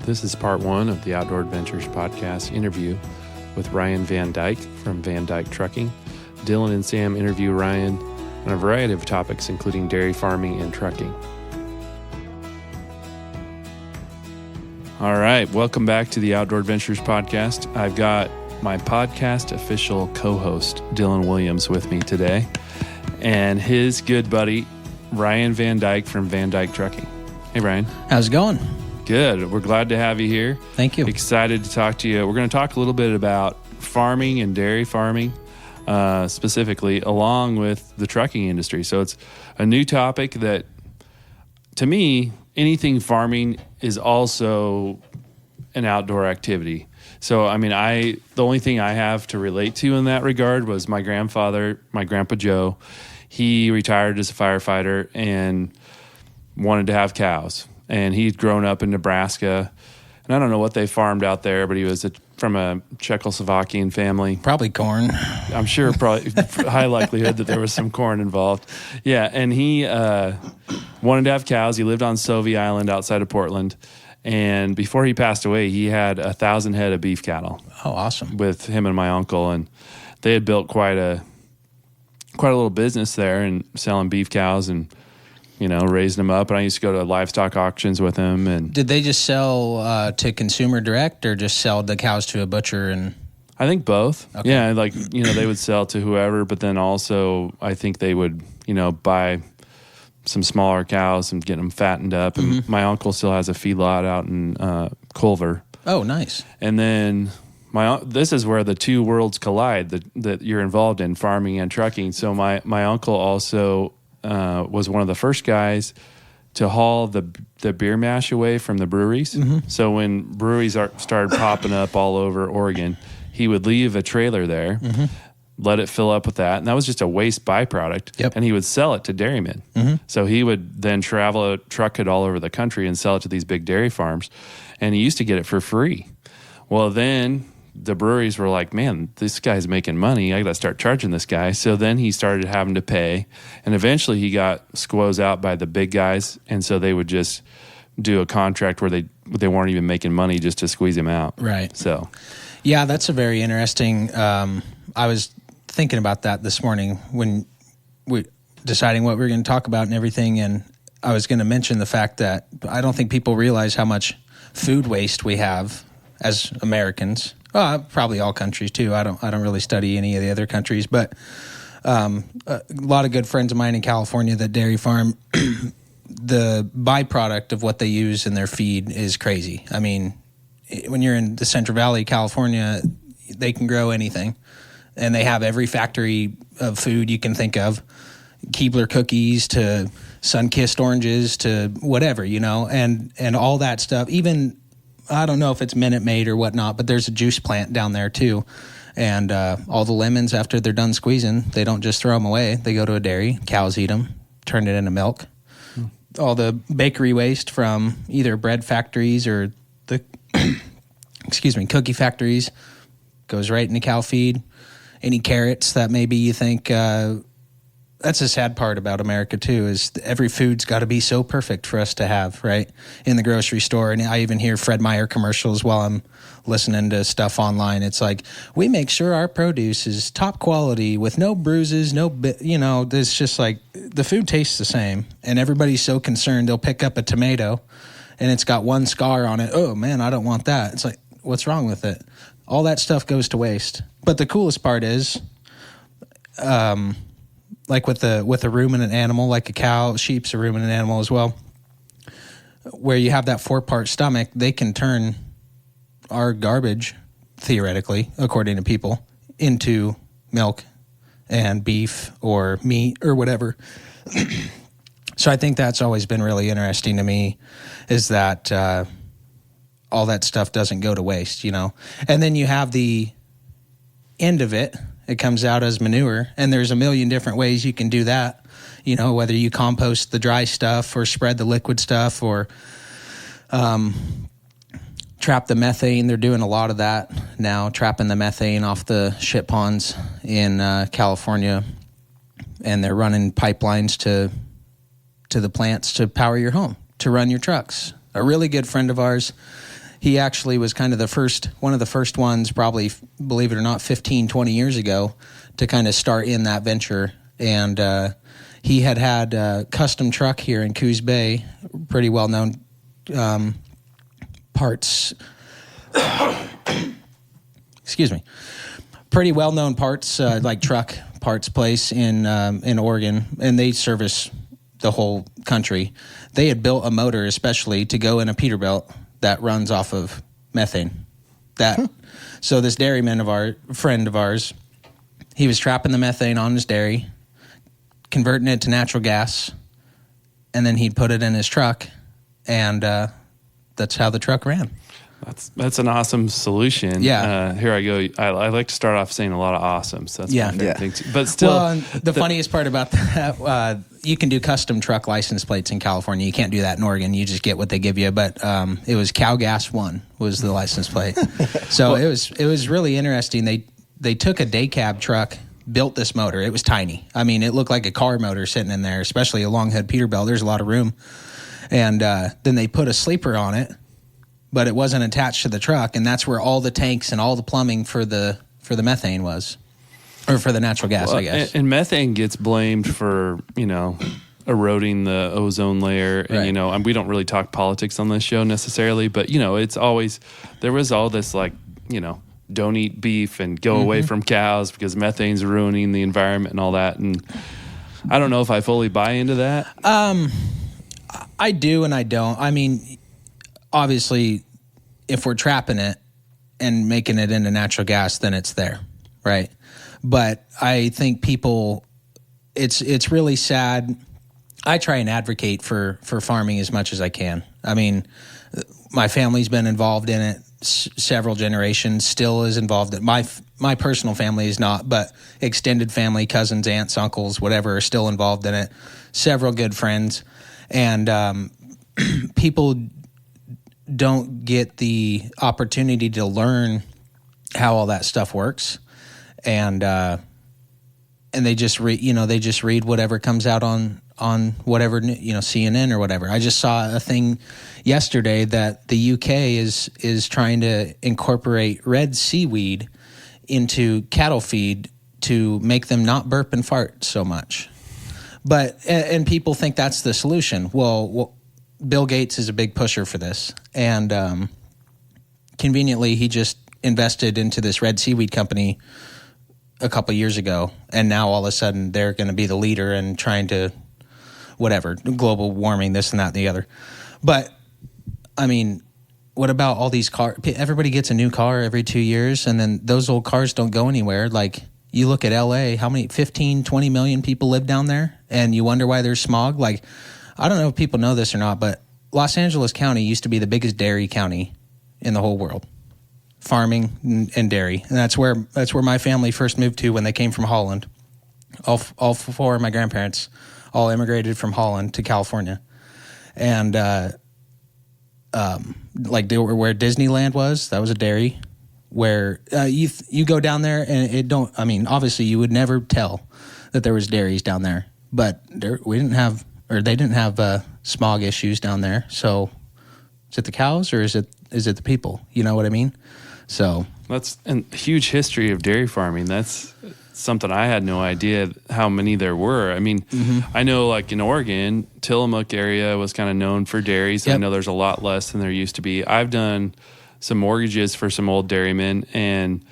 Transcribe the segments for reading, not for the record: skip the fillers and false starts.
This is part one of the Outdoor Adventures podcast interview with Ryan Van Dyke from Van Dyke Trucking. Dylan and Sam interview Ryan on a variety of topics, including dairy farming and trucking. All right, welcome back to the Outdoor Adventures podcast. I've got my podcast official co-host, Dylan Williams, with me today, and his good buddy, Ryan Van Dyke from Van Dyke Trucking. Hey, Ryan. How's it going? Good. We're glad to have you here. Thank you. Excited to talk to you. We're going to talk a little bit about farming and dairy farming, specifically, along with the trucking industry. So it's a new topic that, to me, anything farming is also an outdoor activity. So, I mean, the only thing I have to relate to in that regard was my grandfather, my Grandpa Joe. He retired as a firefighter and wanted to have cows. And he'd grown up in Nebraska. And I don't know what they farmed out there, but he was from a Czechoslovakian family. Probably corn. I'm sure probably high likelihood that there was some corn involved. Yeah, and he wanted to have cows. He lived on Sovey Island outside of Portland. And before he passed away, he had 1,000 head of beef cattle. Oh, awesome. With him and my uncle. And they had built quite a little business there and selling beef cows and, raising them up. And I used to go to livestock auctions with him. And did they just sell to consumer direct or just sell the cows to a butcher? And I think both. Okay. Yeah, they would sell to whoever, but then also I think they would, buy some smaller cows and get them fattened up. And my uncle still has a feedlot out in Culver. Oh, nice. And then this is where the two worlds collide that you're involved in, farming and trucking. So my uncle also was one of the first guys to haul the beer mash away from the breweries. Mm-hmm. So when breweries started popping up all over Oregon, he would leave a trailer there, let it fill up with that, and that was just a waste byproduct. Yep. And he would sell it to dairymen. Mm-hmm. So he would then truck it all over the country and sell it to these big dairy farms, and he used to get it for free. Well, then the breweries were like, man, this guy's making money. I got to start charging this guy. So then he started having to pay. And eventually he got squozed out by the big guys. And so they would just do a contract where they weren't even making money just to squeeze him out. Right. So, yeah, that's a very interesting. I was thinking about that this morning when we deciding what we were going to talk about and everything. And I was going to mention the fact that I don't think people realize how much food waste we have as Americans. Probably all countries too. I don't really study any of the other countries, but a lot of good friends of mine in California that dairy farm. The byproduct of what they use in their feed is crazy. I mean, when you're in the Central Valley, California, they can grow anything, and they have every factory of food you can think of, Keebler cookies to sun-kissed oranges to whatever, and all that stuff. Even I don't know if it's Minute Maid or whatnot, but there's a juice plant down there too. And all the lemons, after they're done squeezing, they don't just throw them away. They go to a dairy. Cows eat them, turn it into milk. All the bakery waste from either bread factories or the, cookie factories goes right into cow feed. Any carrots that maybe you think... that's a sad part about America, too, is every food's got to be so perfect for us to have, right, in the grocery store. And I even hear Fred Meyer commercials while I'm listening to stuff online. It's like, we make sure our produce is top quality with no bruises, there's just like the food tastes the same. And everybody's so concerned they'll pick up a tomato and it's got one scar on it. Oh, man, I don't want that. It's like, what's wrong with it? All that stuff goes to waste. But the coolest part is... like with a ruminant animal, like a cow, sheep's a ruminant animal as well, where you have that 4-part stomach, they can turn our garbage, theoretically, according to people, into milk and beef or meat or whatever. So I think that's always been really interesting to me, is that all that stuff doesn't go to waste, And then you have the end of it. It comes out as manure, and there's a million different ways you can do that, whether you compost the dry stuff or spread the liquid stuff or trap the methane. They're doing a lot of that now, trapping the methane off the shit ponds in California, and they're running pipelines to the plants to power your home, to run your trucks. A really good friend of ours, he actually was kind of one of the first ones, probably, believe it or not, 15, 20 years ago, to kind of start in that venture. And he had a custom truck here in Coos Bay, pretty well-known parts. Excuse me. Pretty well-known parts, like truck parts place in Oregon, and they service the whole country. They had built a motor especially to go in a Peterbilt that runs off of methane. So this dairyman friend of ours, he was trapping the methane on his dairy, converting it to natural gas, and then he'd put it in his truck, and that's how the truck ran. That's an awesome solution. Yeah. Here I go. I like to start off saying a lot of awesomes. That's my favorite thing too. But still, well, the funniest part about that, you can do custom truck license plates in California. You can't do that in Oregon. You just get what they give you. But it was Cow Gas 1 was the license plate. So it was really interesting. They took a day cab truck, built this motor. It was tiny. I mean, it looked like a car motor sitting in there, especially a long head Peterbilt. There's a lot of room. And then they put a sleeper on it, but it wasn't attached to the truck, and that's where all the tanks and all the plumbing for the methane was, or for the natural gas, I guess. And methane gets blamed for, eroding the ozone layer. And, Right. We don't really talk politics on this show necessarily, but, it's always, there was all this don't eat beef and go away from cows because methane's ruining the environment and all that. And I don't know if I fully buy into that. I do and I don't. I mean, obviously, if we're trapping it and making it into natural gas, then it's there, right? But I think it's really sad. I try and advocate for farming as much as I can. I mean, my family's been involved in it several generations, still is involved in it. My personal family is not, but extended family, cousins, aunts, uncles, whatever, are still involved in it. Several good friends. And people don't get the opportunity to learn how all that stuff works, and they just read whatever comes out on whatever, CNN or whatever. I just saw a thing yesterday that the UK is trying to incorporate red seaweed into cattle feed to make them not burp and fart so much. But and people think that's the solution. Well, Bill Gates is a big pusher for this, and conveniently, he just invested into this red seaweed company a couple years ago, and now all of a sudden they're going to be the leader in trying to global warming, this and that and the other. But I mean, what about all these cars? Everybody gets a new car every 2 years, and then those old cars don't go anywhere. Like, you look at LA, how many 15, 20 million people live down there, and you wonder why there's smog. Like, I don't know if people know this or not, but Los Angeles County used to be the biggest dairy county in the whole world, farming and dairy. And that's where my family first moved to when they came from Holland. All four of my grandparents all immigrated from Holland to California. And like where Disneyland was, that was a dairy. Where you go down there and obviously you would never tell that there was dairies down there, but they didn't have smog issues down there. So is it the cows or is it the people? You know what I mean? So that's a huge history of dairy farming. That's something I had no idea how many there were. I mean, I know like in Oregon, Tillamook area was kind of known for dairies. Yep. I know there's a lot less than there used to be. I've done some mortgages for some old dairymen, and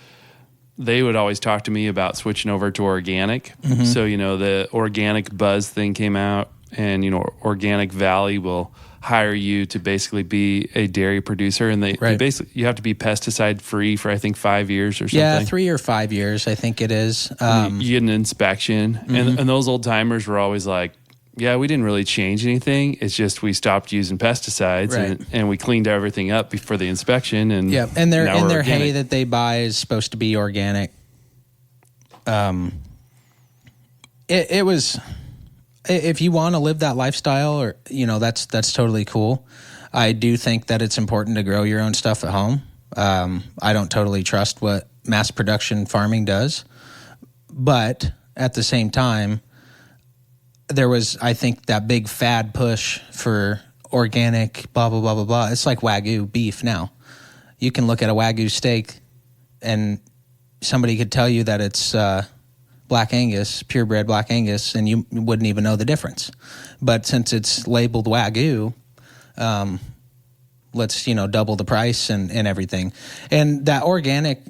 they would always talk to me about switching over to organic. So, the organic buzz thing came out, and, Organic Valley will hire you to basically be a dairy producer. And they basically, you have to be pesticide free for, I think, 5 years or something. Yeah, 3 or 5 years, I think it is. You get an inspection. And those old timers were always like, yeah, we didn't really change anything. It's just we stopped using pesticides and we cleaned everything up before the inspection. And and their hay that they buy is supposed to be organic. It was, if you want to live that lifestyle, or that's totally cool. I do think that it's important to grow your own stuff at home. I don't totally trust what mass production farming does, but at the same time, there was, I think, that big fad push for organic, blah, blah, blah, blah, blah. It's like Wagyu beef now. you can look at a Wagyu steak and somebody could tell you that it's Black Angus, purebred Black Angus, and you wouldn't even know the difference. But since it's labeled Wagyu, let's double the price and everything. And that organic,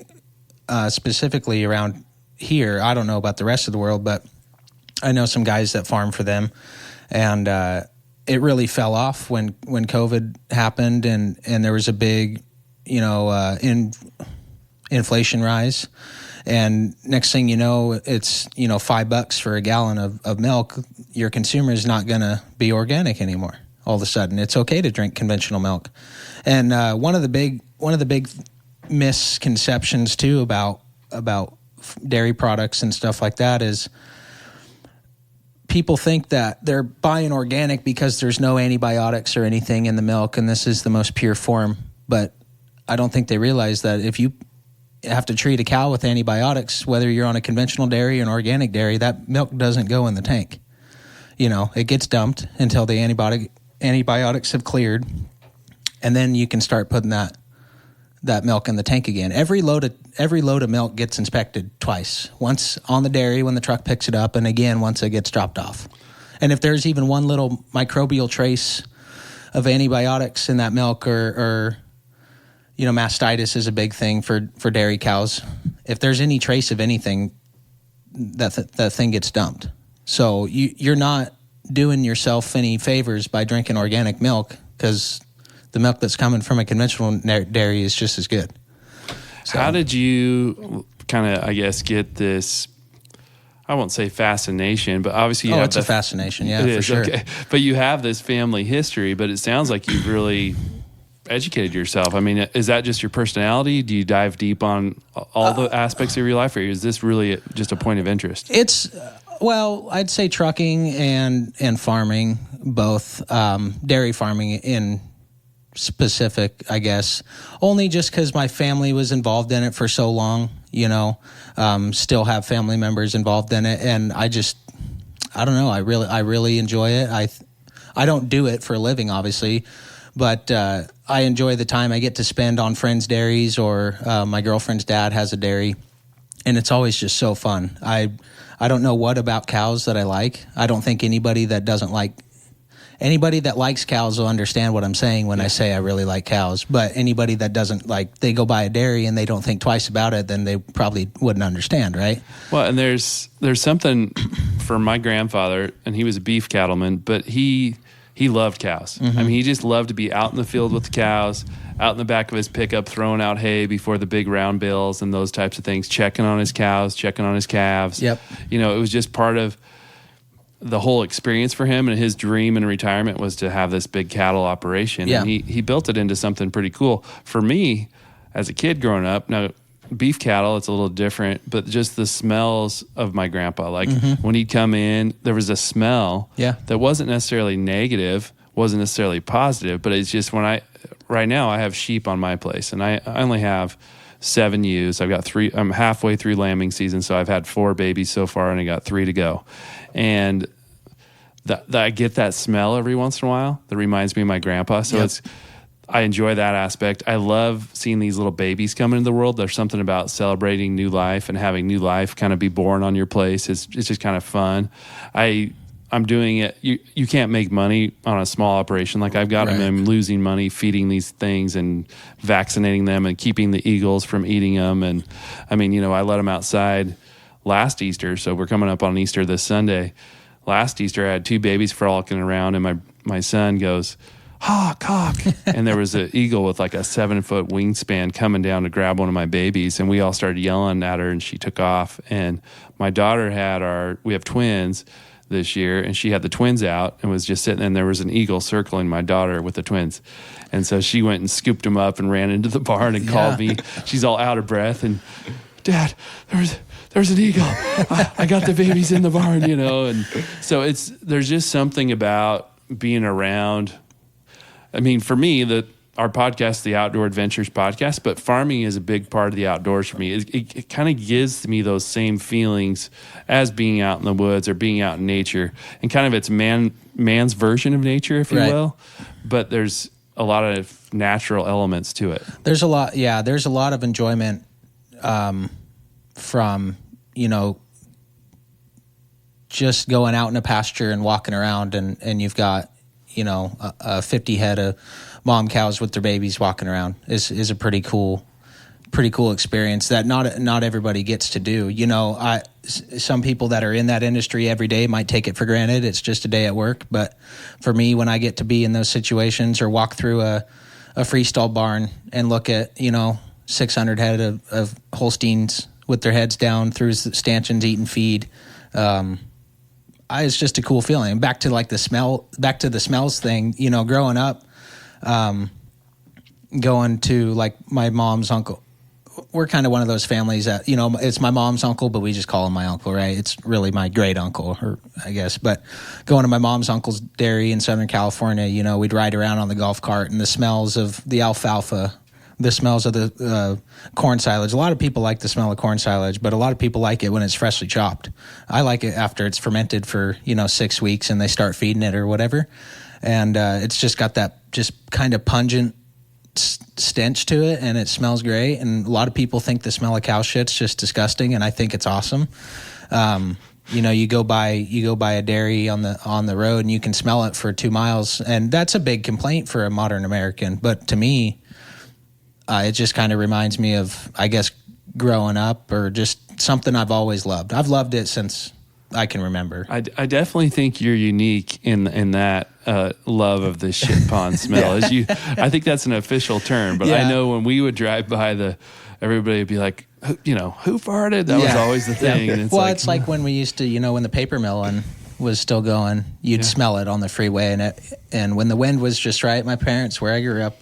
specifically around here, I don't know about the rest of the world, but I know some guys that farm for them, and it really fell off when COVID happened, and there was a big inflation rise. And next thing you know, it's $5 for a gallon of milk. Your consumer is not going to be organic anymore. All of a sudden, it's okay to drink conventional milk. And one of the big misconceptions too about dairy products and stuff like that is people think that they're buying organic because there's no antibiotics or anything in the milk, and this is the most pure form. But I don't think they realize that if you have to treat a cow with antibiotics, whether you're on a conventional dairy or an organic dairy, that milk doesn't go in the tank. It gets dumped until the antibiotics have cleared, and then you can start putting that milk in the tank again. Every load of milk gets inspected twice. Once on the dairy when the truck picks it up, and again once it gets dropped off. And if there's even one little microbial trace of antibiotics in that milk, or mastitis is a big thing for dairy cows. If there's any trace of anything, that thing gets dumped. So you're not doing yourself any favors by drinking organic milk, because the milk that's coming from a conventional dairy is just as good. So, how did you kind of, I guess, get this, I won't say fascination, but obviously you have it's a fascination, yeah, for sure. Okay. But you have this family history, but it sounds like you've really educated yourself. I mean, is that just your personality? Do you dive deep on all the aspects of your life, or is this really just a point of interest? It's, I'd say trucking and farming, both. Dairy farming in specific, I guess, only just because my family was involved in it for so long, still have family members involved in it. And I don't know. I really enjoy it. I don't do it for a living, obviously, but I enjoy the time I get to spend on friends' dairies, or my girlfriend's dad has a dairy, and it's always just so fun. I don't know what about cows that I like. I don't think anybody that likes cows will understand what I'm saying when I say I really like cows. But anybody that doesn't, they go buy a dairy and they don't think twice about it, then they probably wouldn't understand, right? Well, and there's something for my grandfather, and he was a beef cattleman, but he loved cows. Mm-hmm. I mean, he just loved to be out in the field with the cows, out in the back of his pickup, throwing out hay before the big round bills and those types of things, checking on his cows, checking on his calves. Yep. It was just part of the whole experience for him, and his dream in retirement was to have this big cattle operation. Yeah. And he built it into something pretty cool. For me, as a kid growing up, now beef cattle, it's a little different, but just the smells of my grandpa, when he'd come in, there was a smell that wasn't necessarily negative, wasn't necessarily positive, but it's just right now I have sheep on my place, and I only have 7 ewes. I've got 3, I'm halfway through lambing season, so I've had 4 babies so far, and I got 3 to go. And I get that smell every once in a while that reminds me of my grandpa. So I enjoy that aspect. I love seeing these little babies come into the world. There's something about celebrating new life and having new life kind of be born on your place. It's just kind of fun. I'm doing it. You can't make money on a small operation. Like I've got them, I'm losing money feeding these things and vaccinating them and keeping the eagles from eating them. And I mean, I let them outside last Easter. So we're coming up on Easter this Sunday. Last Easter, I had 2 babies frolicking around, and my son goes, "Hawk, hawk!" And there was an eagle with like a 7-foot wingspan coming down to grab one of my babies, and we all started yelling at her, and she took off. And my daughter we have twins this year, and she had the twins out and was just sitting, and there was an eagle circling my daughter with the twins. And so she went and scooped them up and ran into the barn and called me. She's all out of breath, and "Dad, there's an eagle. I got the babies in the barn," And so there's just something about being around. I mean, for me, our podcast, the Outdoor Adventures podcast, but farming is a big part of the outdoors for me. It kind of gives me those same feelings as being out in the woods or being out in nature, and kind of it's man's version of nature, if you will. But there's a lot of natural elements to it. There's a lot. Yeah, there's a lot of enjoyment from, just going out in a pasture and walking around, and you've got, 50 head of mom cows with their babies walking around is a pretty cool experience that not everybody gets to do. Some people that are in that industry every day might take it for granted. It's just a day at work. But for me, when I get to be in those situations or walk through a freestall barn and look at, 600 head of Holsteins with their heads down through stanchions eating feed, it's just a cool feeling. Back to the smells thing, growing up, going to like my mom's uncle. We're kind of one of those families that, it's my mom's uncle, but we just call him my uncle, right? It's really my great uncle, or I guess. But going to my mom's uncle's dairy in Southern California, we'd ride around on the golf cart, and the smells of the alfalfa, the smells of the corn silage. A lot of people like the smell of corn silage, but a lot of people like it when it's freshly chopped. I like it after it's fermented for, 6 weeks and they start feeding it or whatever. And it's just got that just kind of pungent stench to it, and it smells great. And a lot of people think the smell of cow shit's just disgusting, and I think it's awesome. You go by a dairy on the road and you can smell it for 2 miles, and that's a big complaint for a modern American. But to me, it just kind of reminds me of, I guess, growing up, or just something I've always loved. I've loved it since I can remember. I definitely think you're unique in that love of the shit pond smell. Yeah. I think that's an official term, but Yeah. I know when we would drive by everybody would be like, who farted? That was always the thing. Yeah. And it's like when we used to, when the paper mill was still going, you'd smell it on the freeway, and when the wind was just right. My parents, where I grew up,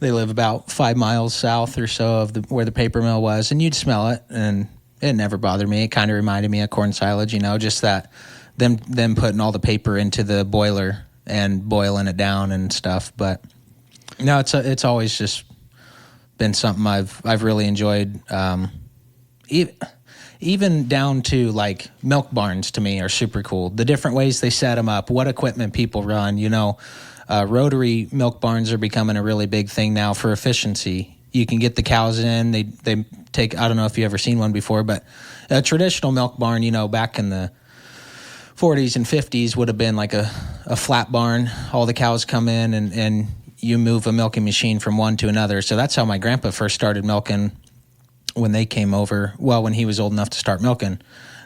they live about 5 miles south or so of where the paper mill was, and you'd smell it, and it never bothered me. It kind of reminded me of corn silage, just that them putting all the paper into the boiler and boiling it down and stuff. But no, it's always just been something I've really enjoyed. Even down to like milk barns, to me, are super cool. The different ways they set them up, what equipment people run. Rotary milk barns are becoming a really big thing now for efficiency. You can get the cows in. They take, I don't know if you've ever seen one before, but a traditional milk barn, back in the 40s and 50s would have been like a flat barn. All the cows come in and you move a milking machine from one to another. So that's how my grandpa first started milking when they came over. Well, when he was old enough to start milking.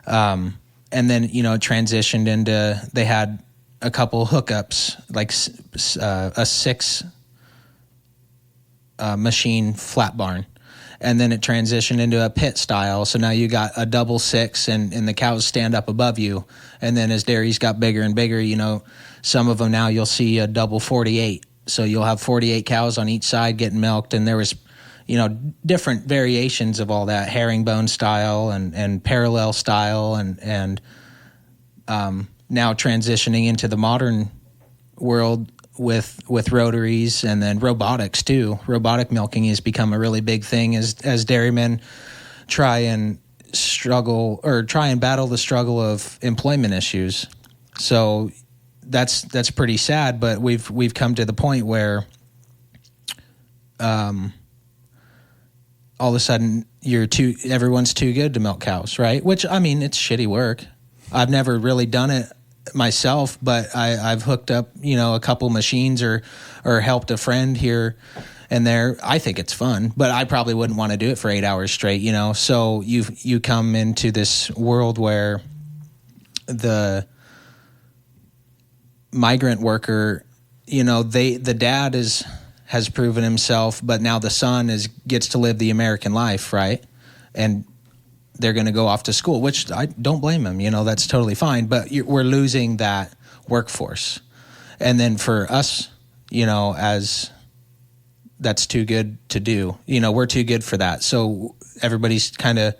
And then, it transitioned into, they had a couple hookups, like a 6 machine flat barn, and then it transitioned into a pit style. So now you got a double 6, and the cows stand up above you. And then as dairies got bigger and bigger, some of them now you'll see a double 48. So you'll have 48 cows on each side getting milked, and there was, different variations of all that, herringbone style and parallel style, and now transitioning into the modern world with rotaries, and then robotics too. Robotic milking has become a really big thing as dairymen try and battle the struggle of employment issues. So that's pretty sad, but we've come to the point where all of a sudden everyone's too good to milk cows, right? Which, I mean, it's shitty work. I've never really done it myself, but I've hooked up, a couple machines or helped a friend here and there. I think it's fun, but I probably wouldn't want to do it for 8 hours straight, So you come into this world where the migrant worker, the dad has proven himself, but now the son gets to live the American life, right? And they're going to go off to school, which I don't blame them. That's totally fine. But we're losing that workforce. And then for us, as that's too good to do, we're too good for that. So everybody's kind of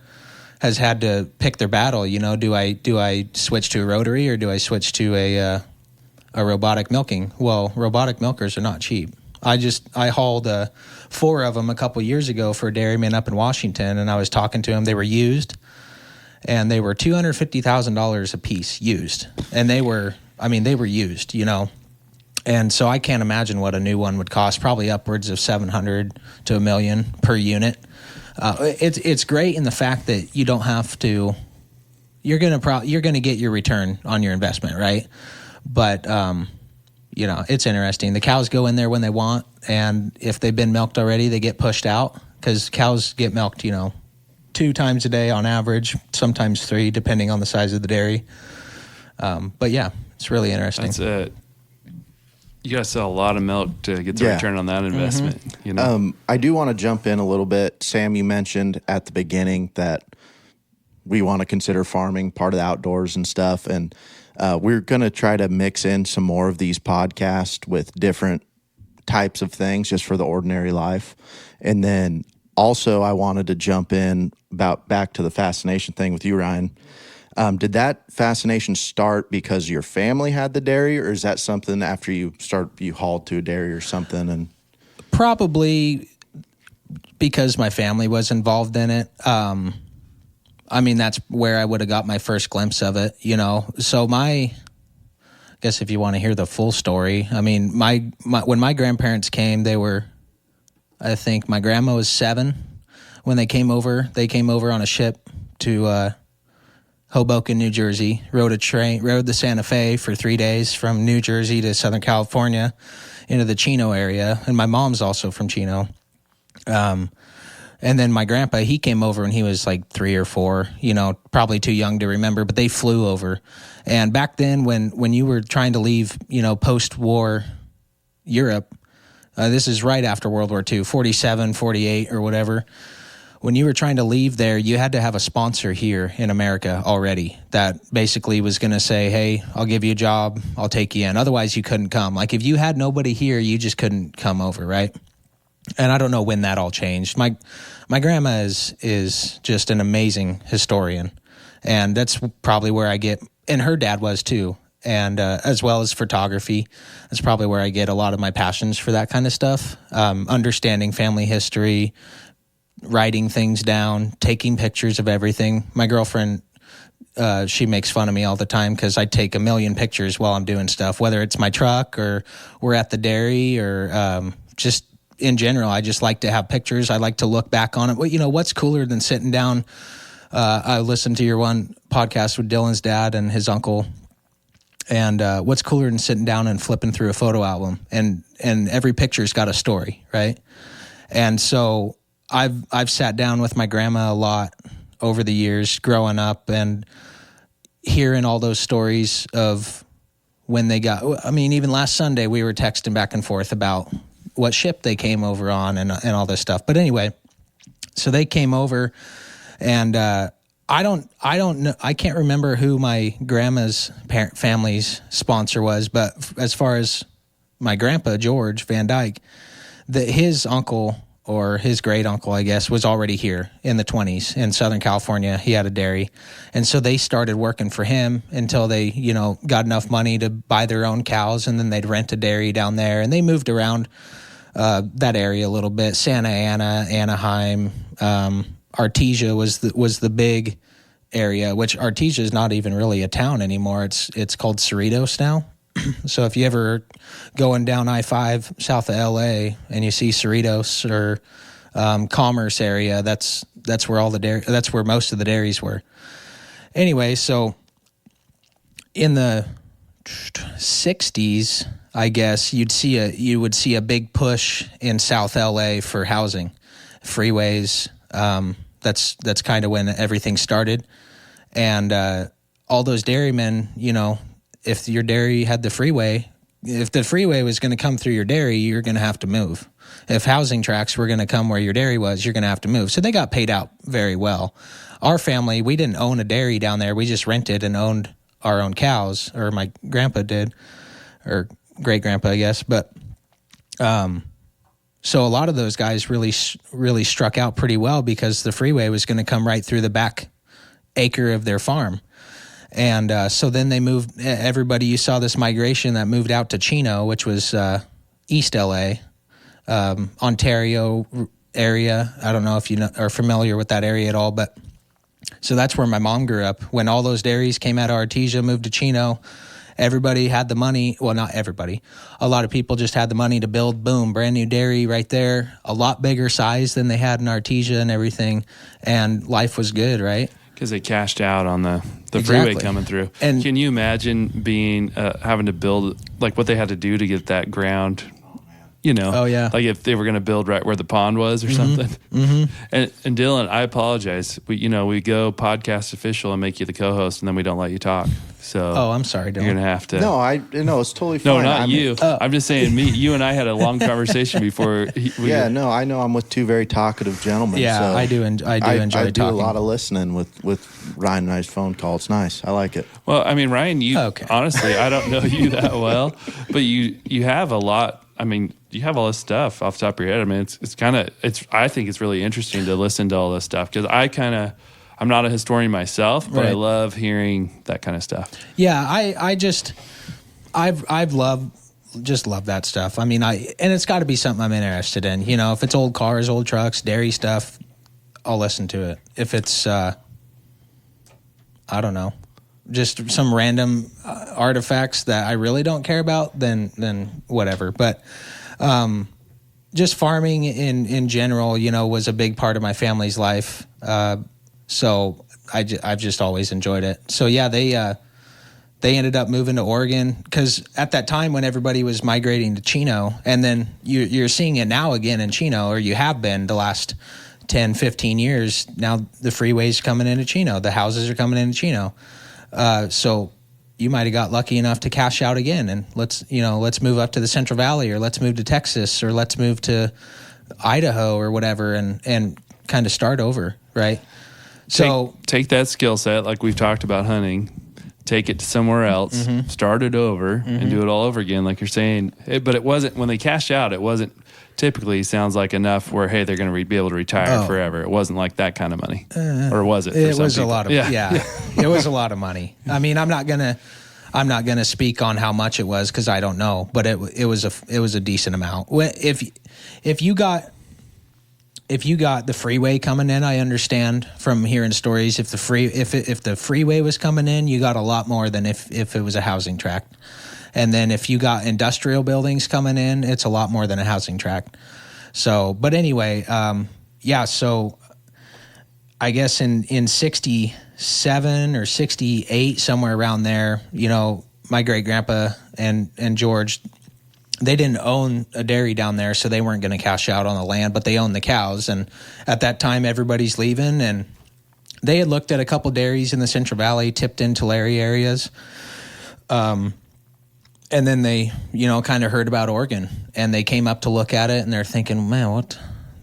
has had to pick their battle. Do I switch to a rotary, or do I switch to a robotic milking? Well, robotic milkers are not cheap. I hauled 4 of them a couple years ago for a dairyman up in Washington, and I was talking to them. They were used, and they were $250,000 a piece used, and they were used, And so I can't imagine what a new one would cost, probably upwards of 700 to $1 million per unit. It's great in the fact that you don't have to, you're going to get your return on your investment, right? But, it's interesting. The cows go in there when they want, and if they've been milked already, they get pushed out, because cows get milked, 2 times a day on average, sometimes 3, depending on the size of the dairy. But yeah, it's really interesting. That's it. You got to sell a lot of milk to get the return on that investment. Mm-hmm. I do want to jump in a little bit. Sam, you mentioned at the beginning that we want to consider farming part of the outdoors and stuff. And we're going to try to mix in some more of these podcasts with different types of things just for the ordinary life. And then also I wanted to jump in back to the fascination thing with you, Ryan. Did that fascination start because your family had the dairy, or is that something after you hauled to a dairy or something? And probably because my family was involved in it. That's where I would have got my first glimpse of it, So I guess if you want to hear the full story, when my grandparents came, I think my grandma was 7 when they came over. They came over on a ship to Hoboken, New Jersey, rode the Santa Fe for 3 days from New Jersey to Southern California into the Chino area. And my mom's also from Chino. And then my grandpa, he came over when he was like 3 or 4, probably too young to remember, but they flew over. And back then when you were trying to leave, post-war Europe, this is right after World War II, 47, 48 or whatever. When you were trying to leave there, you had to have a sponsor here in America already that basically was going to say, hey, I'll give you a job, I'll take you in. Otherwise, you couldn't come. Like if you had nobody here, you just couldn't come over, right? And I don't know when that all changed. My grandma is just an amazing historian, and that's probably where I get, and her dad was too, and as well as photography. That's probably where I get a lot of my passions for that kind of stuff, understanding family history, writing things down, taking pictures of everything. My girlfriend, she makes fun of me all the time because I take a million pictures while I'm doing stuff, whether it's my truck or we're at the dairy or just in general. I just like to have pictures. I like to look back on it. Well, what's cooler than sitting down? I listened to your one podcast with Dylan's dad and his uncle. And what's cooler than sitting down and flipping through a photo album? And every picture's got a story, right? And so I've sat down with my grandma a lot over the years growing up and hearing all those stories of when they got, even last Sunday we were texting back and forth about what ship they came over on and all this stuff. But anyway, so they came over and I don't know, I can't remember who my grandma's family's sponsor was, but as far as my grandpa, George Van Dyke, his uncle or his great uncle, I guess, was already here in the 1920s in Southern California. He had a dairy. And so they started working for him until they, got enough money to buy their own cows, and then they'd rent a dairy down there. And they moved around that area a little bit. Santa Ana, Anaheim, Artesia was the big area, which Artesia is not even really a town anymore. It's called Cerritos now. So if you ever going down I-5 south of LA and you see Cerritos or Commerce area, that's where that's where most of the dairies were. Anyway, so in the 60s, I guess you would see a big push in South LA for housing, freeways. That's kind of when everything started, and all those dairymen, if your dairy had the freeway, if the freeway was going to come through your dairy, you're going to have to move. If housing tracts were going to come where your dairy was, you're going to have to move. So they got paid out very well. Our family, we didn't own a dairy down there. We just rented and owned our own cows, or my grandpa did, or great grandpa, I guess. But so a lot of those guys really struck out pretty well because the freeway was going to come right through the back acre of their farm. And so then they moved, everybody, you saw this migration that moved out to Chino, which was East LA, Ontario area. I don't know if you are familiar with that area at all, but so that's where my mom grew up. When all those dairies came out of Artesia, moved to Chino, everybody had the money. Well, not everybody. A lot of people just had the money to build, boom, brand new dairy right there, a lot bigger size than they had in Artesia and everything, and life was good, right? Because they cashed out on the Exactly. freeway coming through. And can you imagine being having to build, like what they had to do to get that ground? You know, Oh, yeah. like if they were going to build right where the pond was or something. Mm-hmm. And Dylan, I apologize. We go podcast official and make you the co-host, and then we don't let you talk. So, I'm sorry, Dylan. You're gonna have to. No, it's totally No, fine. not you. I'm just saying, you and I had a long conversation before. I know. I'm with two very talkative gentlemen. Yeah, so I do enjoy talking. I do a lot of listening with Ryan and I's phone call. It's nice. I like it. Well, I mean, Ryan, honestly, I don't know you that well, but you have a lot. I mean, you have all this stuff off the top of your head. I mean, I think it's really interesting to listen to all this stuff because I'm not a historian myself, but I love hearing that kind of stuff. Yeah, I've loved that stuff. I mean, and it's got to be something I'm interested in. You know, if it's old cars, old trucks, dairy stuff, I'll listen to it. If it's, I don't know, just some random artifacts that I really don't care about, then whatever. But just farming in general, was a big part of my family's life. So I've just always enjoyed it. So yeah, they ended up moving to Oregon because at that time when everybody was migrating to Chino, and then you're seeing it now again in Chino, or you have been the last 10, 15 years. Now the freeway's coming into Chino, the houses are coming into Chino. So you might have got lucky enough to cash out again, and let's move up to the Central Valley, or let's move to Texas, or let's move to Idaho or whatever, and kind of start over, right? So take that skill set, like we've talked about hunting, take it to somewhere else, start it over, and do it all over again, like you're saying. But it wasn't, when they cashed out, it wasn't typically, sounds like enough where, hey, they're going to be able to retire forever. It wasn't like that kind of money. Or was it? It was a lot of it was a lot of money. I mean, I'm not gonna speak on how much it was because I don't know, but it was a decent amount. If you got the freeway coming in, I understand from hearing stories. If the freeway was coming in, you got a lot more than if it was a housing tract. And then if you got industrial buildings coming in, it's a lot more than a housing tract. So, but anyway, so I guess in 67 or 68, somewhere around there, my great grandpa and George, they didn't own a dairy down there, so they weren't going to cash out on the land, but they owned the cows. And at that time, everybody's leaving, and they had looked at a couple dairies in the Central Valley, Tipton, Tulare areas. And then they, kind of heard about Oregon, and they came up to look at it, and they're thinking, man, what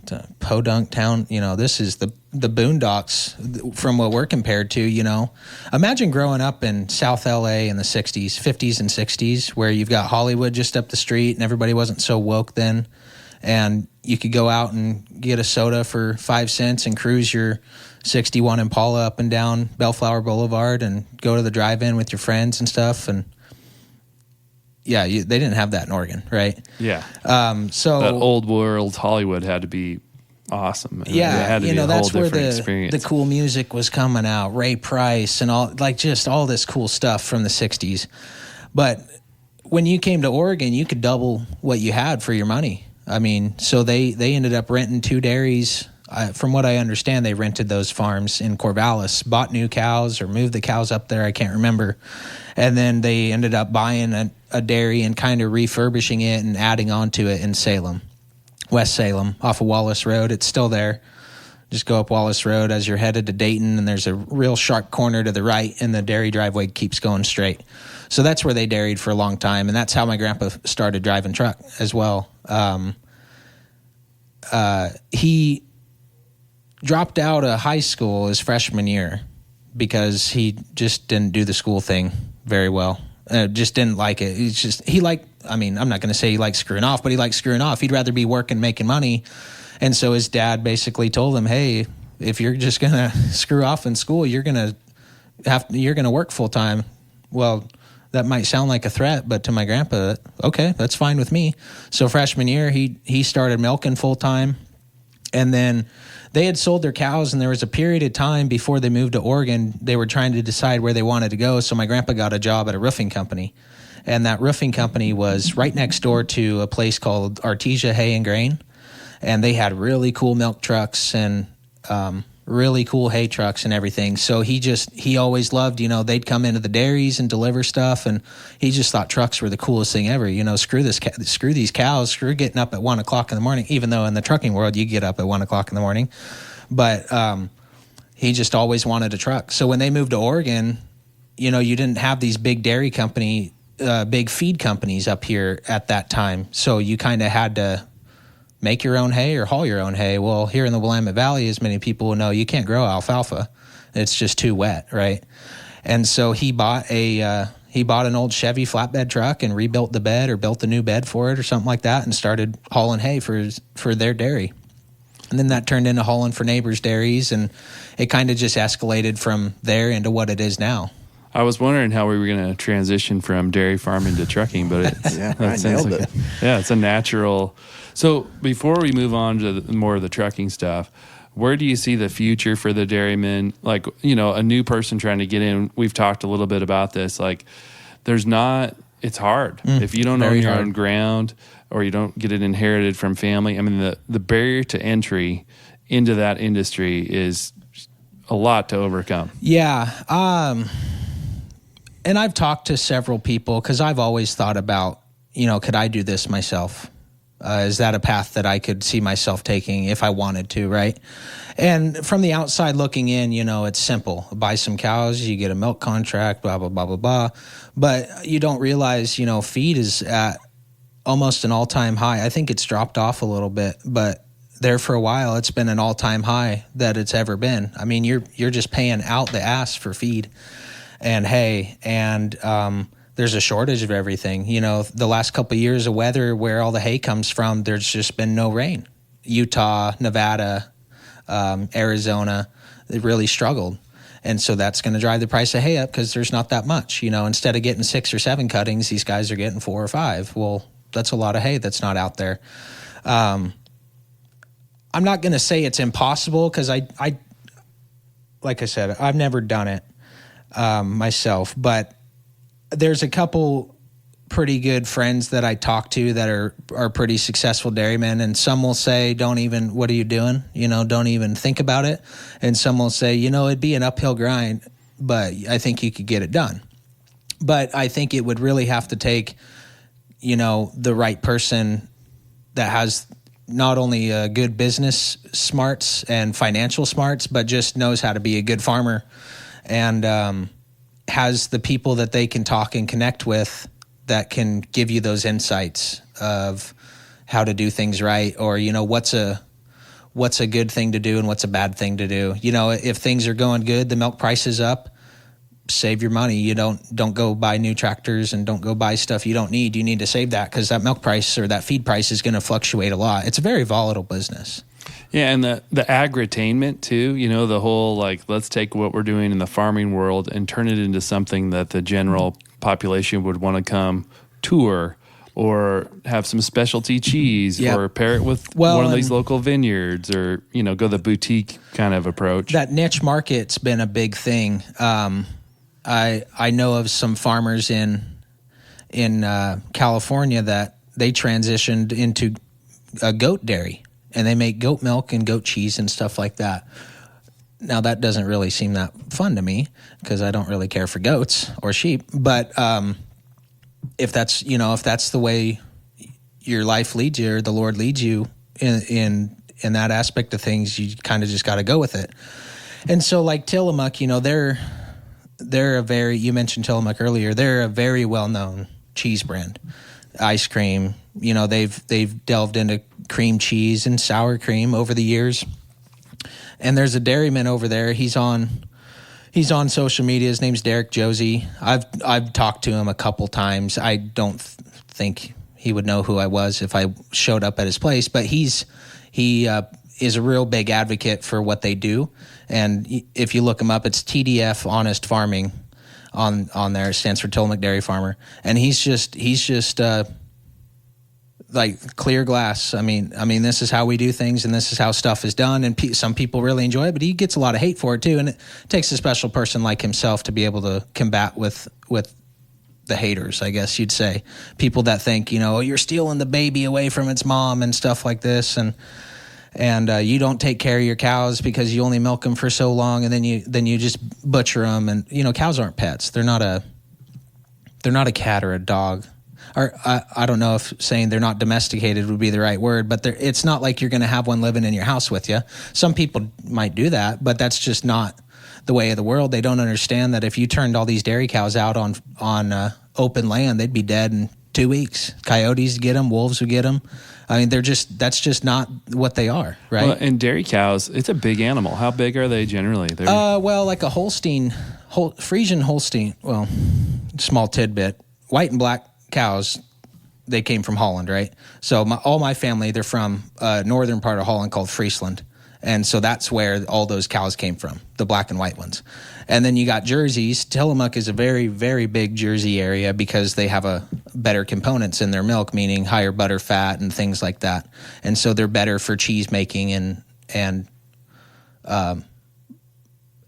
the podunk town, this is the boondocks from what we're compared to, Imagine growing up in South LA in the 60s, 50s and 60s, where you've got Hollywood just up the street and everybody wasn't so woke then. And you could go out and get a soda for 5 cents and cruise your 61 Impala up and down Bellflower Boulevard and go to the drive-in with your friends and stuff. And yeah, they didn't have that in Oregon, right? Yeah. So that old world Hollywood had to be awesome. Yeah, it had to be a that's whole where different experience. The cool music was coming out, Ray Price and just all this cool stuff from the 60s. But when you came to Oregon, you could double what you had for your money. I mean, so they ended up renting 2 dairies. From what I understand, they rented those farms in Corvallis, bought new cows or moved the cows up there. I can't remember. And then they ended up buying a dairy and kind of refurbishing it and adding on to it in Salem, West Salem, off of Wallace Road. It's still there. Just go up Wallace Road as you're headed to Dayton, and there's a real sharp corner to the right, and the dairy driveway keeps going straight. So that's where they dairied for a long time, and that's how my grandpa started driving truck as well. He dropped out of high school his freshman year because he just didn't do the school thing very well. Just didn't like it. I'm not going to say he liked screwing off, but he liked screwing off. He'd rather be working, making money. And so his dad basically told him, hey, if you're just going to screw off in school, you're going to work full time. Well, that might sound like a threat, but to my grandpa, okay, that's fine with me. So freshman year, he started milking full time. And then they had sold their cows, and there was a period of time before they moved to Oregon. They were trying to decide where they wanted to go. So my grandpa got a job at a roofing company, and that roofing company was right next door to a place called Artesia Hay and Grain, and they had really cool milk trucks and really cool hay trucks and everything. So he always loved, they'd come into the dairies and deliver stuff, and he just thought trucks were the coolest thing ever. Screw these cows, screw getting up at 1 o'clock in the morning, even though in the trucking world you get up at 1 o'clock in the morning. But he just always wanted a truck. So when they moved to Oregon, you didn't have these big dairy big feed companies up here at that time. So you kind of had to make your own hay or haul your own hay. Well, here in the Willamette Valley, as many people will know, you can't grow alfalfa. It's just too wet, right? And so he bought an old Chevy flatbed truck and rebuilt the bed or built a new bed for it or something like that and started hauling hay for their dairy. And then that turned into hauling for neighbors' dairies, and it kind of just escalated from there into what it is now. I was wondering how we were going to transition from dairy farming to trucking, but it's, I nailed it. It's a natural. So before we move on to more of the trucking stuff, where do you see the future for the dairymen? Like, a new person trying to get in. We've talked a little bit about this. Like, it's hard. If you don't own your own ground or you don't get it inherited from family, I mean, the barrier to entry into that industry is a lot to overcome. Yeah. And I've talked to several people because I've always thought about, could I do this myself? Is that a path that I could see myself taking if I wanted to, right? And from the outside looking in, it's simple. Buy some cows, you get a milk contract, blah, blah, blah, blah, blah. But you don't realize, feed is at almost an all-time high. I think it's dropped off a little bit, but there for a while, it's been an all-time high that it's ever been. I mean, you're just paying out the ass for feed and hay, and there's a shortage of everything. The last couple of years of weather where all the hay comes from, there's just been no rain. Utah, Nevada, Arizona, they really struggled. And so that's going to drive the price of hay up because there's not that much. Instead of getting 6 or 7 cuttings, these guys are getting 4 or 5. Well, that's a lot of hay that's not out there. I'm not going to say it's impossible because I, like I said, I've never done it myself, but there's a couple pretty good friends that I talk to that are pretty successful dairymen, and some will say, what are you doing? Don't even think about it. And some will say, it'd be an uphill grind, but I think you could get it done. But I think it would really have to take, the right person that has not only good business smarts and financial smarts, but just knows how to be a good farmer and has the people that they can talk and connect with that can give you those insights of how to do things right, or what's a good thing to do and what's a bad thing to do. If things are going good, the milk price is up, save your money. You don't go buy new tractors and don't go buy stuff you don't need. You need to save that because that milk price or that feed price is going to fluctuate a lot. It's a very volatile business. Yeah, and the agritainment too, the whole let's take what we're doing in the farming world and turn it into something that the general population would want to come tour or have some specialty cheese or pair it with one of these local vineyards or, go the boutique kind of approach. That niche market's been a big thing. I know of some farmers in California that they transitioned into a goat dairy. And they make goat milk and goat cheese and stuff like that. Now, that doesn't really seem that fun to me because I don't really care for goats or sheep. But if that's the way your life leads you or the Lord leads you in that aspect of things, you kind of just got to go with it. And so like Tillamook, they're a very, you mentioned Tillamook earlier, they're a very well-known cheese brand. Ice cream, they've delved into cream cheese and sour cream over the years. And there's a dairyman over there. He's on social media. His name's Derek Josie. I've talked to him a couple times. I don't think he would know who I was if I showed up at his place, but he is a real big advocate for what they do. And if you look him up, it's TDF Honest Farming on there. It stands for Tillamook Dairy Farmer. And he's just like clear glass. I mean, this is how we do things, and this is how stuff is done. And some people really enjoy it, but he gets a lot of hate for it too. And it takes a special person like himself to be able to combat with the haters, I guess you'd say. People that think, oh, you're stealing the baby away from its mom and stuff like this, and you don't take care of your cows because you only milk them for so long, and then you just butcher them. And cows aren't pets. They're not a cat or a dog. Or I don't know if saying they're not domesticated would be the right word, but it's not like you're going to have one living in your house with you. Some people might do that, but that's just not the way of the world. They don't understand that if you turned all these dairy cows out on open land, they'd be dead in 2 weeks. Coyotes would get them, wolves would get them. I mean, that's just not what they are, right? Well, and dairy cows, it's a big animal. How big are they generally? Well, like a Frisian Holstein, well, small tidbit, white and black cows, they came from Holland, right? So all my family, they're from northern part of Holland called Friesland. And so that's where all those cows came from, the black and white ones. And then you got Jerseys. Tillamook is a very, very big Jersey area because they have better components in their milk, meaning higher butter fat and things like that. And so they're better for cheese making and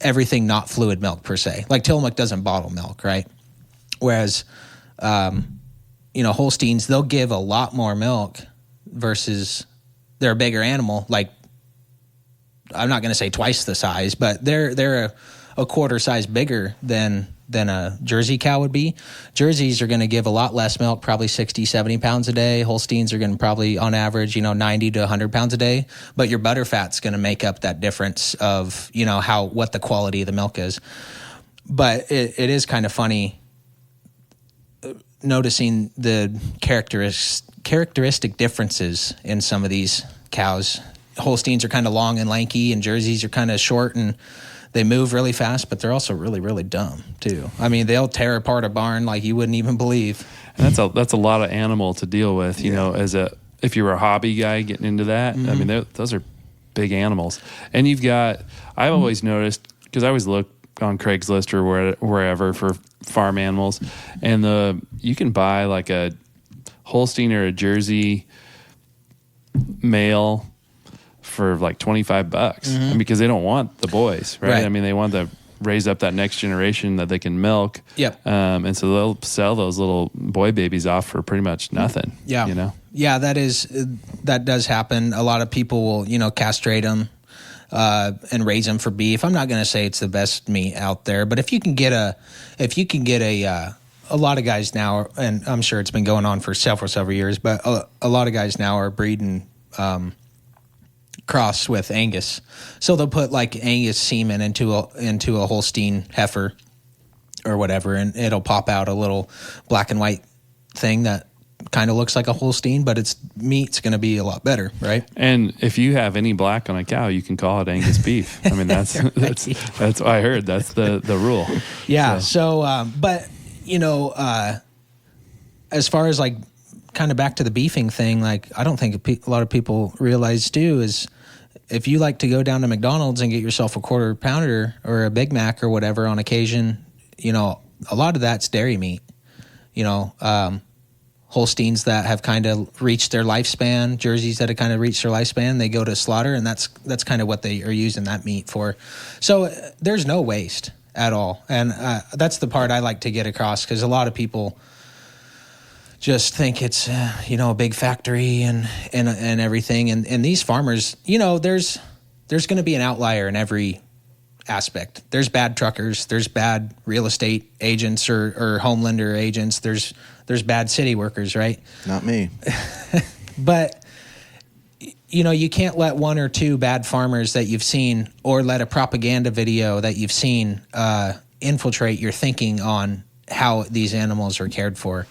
everything not fluid milk per se. Like Tillamook doesn't bottle milk, right? Whereas Holsteins, they'll give a lot more milk versus they're a bigger animal. Like, I'm not going to say twice the size, but they're a quarter size bigger than a Jersey cow would be. Jerseys are going to give a lot less milk, probably 60, 70 pounds a day. Holsteins are going to probably, on average, 90 to 100 pounds a day. But your butter fat's going to make up that difference of, what the quality of the milk is. But it is kind of funny noticing the characteristic differences in some of these cows. Holsteins are kind of long and lanky, and Jerseys are kind of short, and they move really fast, but they're also really, really dumb too. I mean, they'll tear apart a barn like you wouldn't even believe. And that's a lot of animal to deal with, if you're a hobby guy getting into that. Mm-hmm. I mean, those are big animals. And I've always noticed, because I always look on Craigslist or wherever for farm animals, and you can buy like a Holstein or a Jersey male for like $25, mm-hmm. Because they don't want the boys, right? I mean, they want to raise up that next generation that they can milk. Yep. And so they'll sell those little boy babies off for pretty much nothing. Yeah. Yeah, that does happen. A lot of people will, castrate them and raise them for beef. I'm not going to say it's the best meat out there, but if you can get a lot of guys now, and I'm sure it's been going on for several years, but a lot of guys now are breeding cross with Angus. So they'll put like Angus semen into a Holstein heifer or whatever, and it'll pop out a little black and white thing that kind of looks like a Holstein, but its meat's going to be a lot better, right? And if you have any black on a cow, you can call it Angus beef. I mean, that's what I heard. That's the rule. Yeah. So but as far as like kind of back to the beefing thing, like I don't think a lot of people realize too is if you like to go down to McDonald's and get yourself a quarter pounder or a Big Mac or whatever on occasion, a lot of that's dairy meat. Holsteins that have kind of reached their lifespan, Jerseys that have kind of reached their lifespan, they go to slaughter, and that's kind of what they are using that meat for. So there's no waste at all, and that's the part I like to get across, because a lot of people just think it's a big factory and everything, and these farmers, there's going to be an outlier in every aspect. There's bad truckers, there's bad real estate agents or homelander agents, there's bad city workers, right? Not me. But you can't let one or two bad farmers that you've seen, or let a propaganda video that you've seen infiltrate your thinking on how these animals are cared for.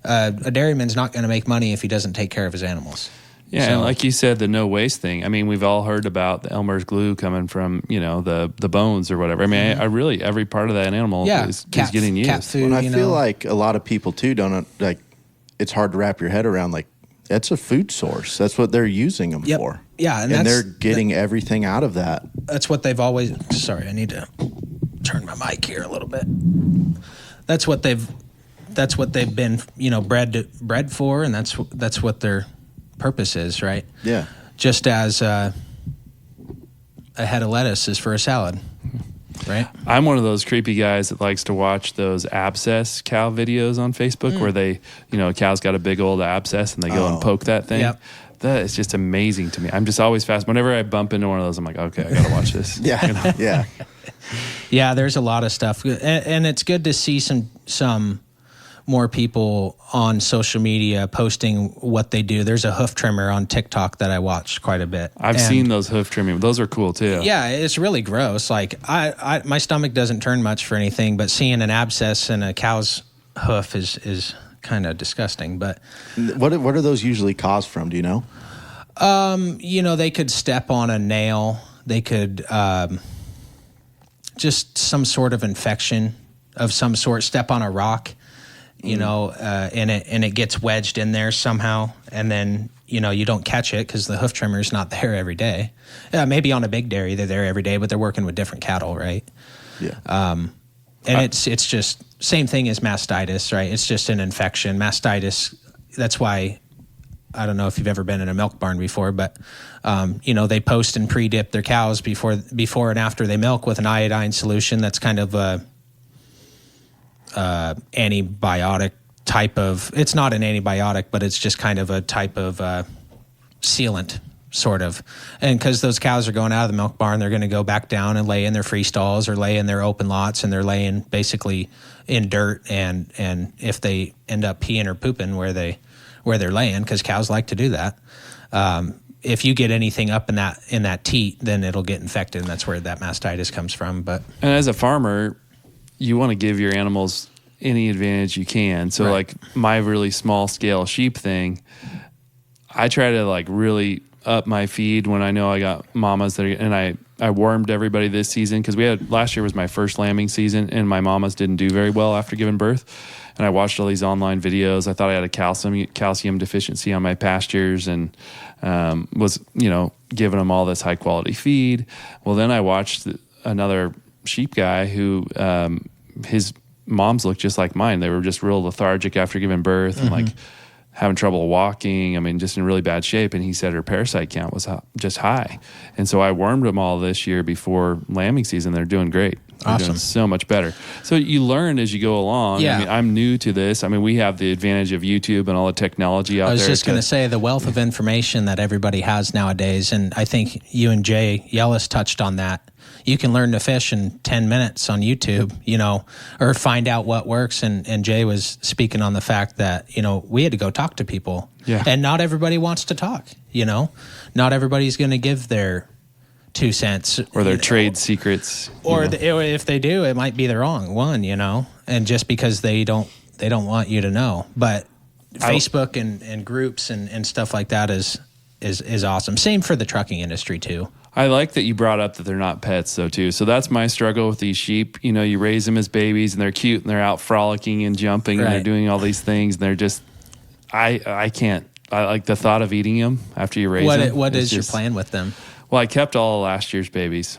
A dairyman's not going to make money if he doesn't take care of his animals. Yeah, and like you said, the no waste thing. I mean, we've all heard about the Elmer's glue coming from, the bones or whatever. I mean, I really, every part of that animal is getting used. Cat food, I feel like a lot of people too don't, like, it's hard to wrap your head around, like, that's a food source. That's what they're using them for. Yeah, and they're getting everything out of that. That's what they've always, sorry, I need to turn my mic here a little bit. That's what they've that's what they've been, bred for, and that's what their purpose is, right? Yeah. Just as a head of lettuce is for a salad, right? I'm one of those creepy guys that likes to watch those abscess cow videos on Facebook where they, a cow's got a big old abscess and they go and poke that thing. Yep. That is just amazing to me. I'm just always fast. Whenever I bump into one of those, I'm like, okay, I got to watch this. Yeah. Yeah. Yeah, there's a lot of stuff. And it's good to see some more people on social media posting what they do. There's a hoof trimmer on TikTok that I watch quite a bit. I've seen those hoof trimming. Those are cool too. Yeah, it's really gross. Like I my stomach doesn't turn much for anything, but seeing an abscess in a cow's hoof is kind of disgusting. But what are those usually caused from? Do you know? They could step on a nail. They could just some sort of infection of some sort. Step on a rock. And it gets wedged in there somehow, and then you don't catch it because the hoof trimmer is not there every day. Maybe on a big dairy they're there every day, but they're working with different cattle, right? Yeah. And it's just same thing as mastitis, right? It's just an infection. Mastitis. That's why I don't know if you've ever been in a milk barn before, but they post and pre-dip their cows before and after they milk with an iodine solution. That's kind of a antibiotic type of, it's not an antibiotic, but it's just kind of a type of sealant sort of. And because those cows are going out of the milk barn, they're going to go back down and lay in their free stalls or lay in their open lots, and they're laying basically in dirt, and if they end up peeing or pooping where they're laying, because cows like to do that, if you get anything up in that teat, then it'll get infected, and that's where that mastitis comes from. But and as a farmer, you want to give your animals any advantage you can. So like my really small scale sheep thing, I try to like really up my feed when I know I got mamas and I wormed everybody this season because last year was my first lambing season, and my mamas didn't do very well after giving birth. And I watched all these online videos. I thought I had a calcium deficiency on my pastures, and was giving them all this high quality feed. Well, then I watched another sheep guy who his moms looked just like mine. They were just real lethargic after giving birth and like having trouble walking. I mean, just in really bad shape. And he said her parasite count was just high. And so I wormed them all this year before lambing season. They're doing great. They're doing so much better. So you learn as you go along. Yeah. I mean, I'm new to this. I mean, we have the advantage of YouTube and all the technology out there. I was just going to say the wealth of information that everybody has nowadays. And I think you and Jay Yellis touched on that. You can learn to fish in 10 minutes on YouTube, or find out what works. And Jay was speaking on the fact that, we had to go talk to people. Yeah. And not everybody wants to talk, Not everybody's going to give their 2 cents. Or their trade secrets. Or if they do, it might be the wrong one, And just because they don't want you to know. But Facebook and groups and stuff like that is awesome. Same for the trucking industry too. I like that you brought up that they're not pets though too. So that's my struggle with these sheep. You raise them as babies and they're cute and they're out frolicking and jumping and they're doing all these things and they're just, I can't. I like the thought of eating them after you raise them. What is your plan with them? Well, I kept all of last year's babies,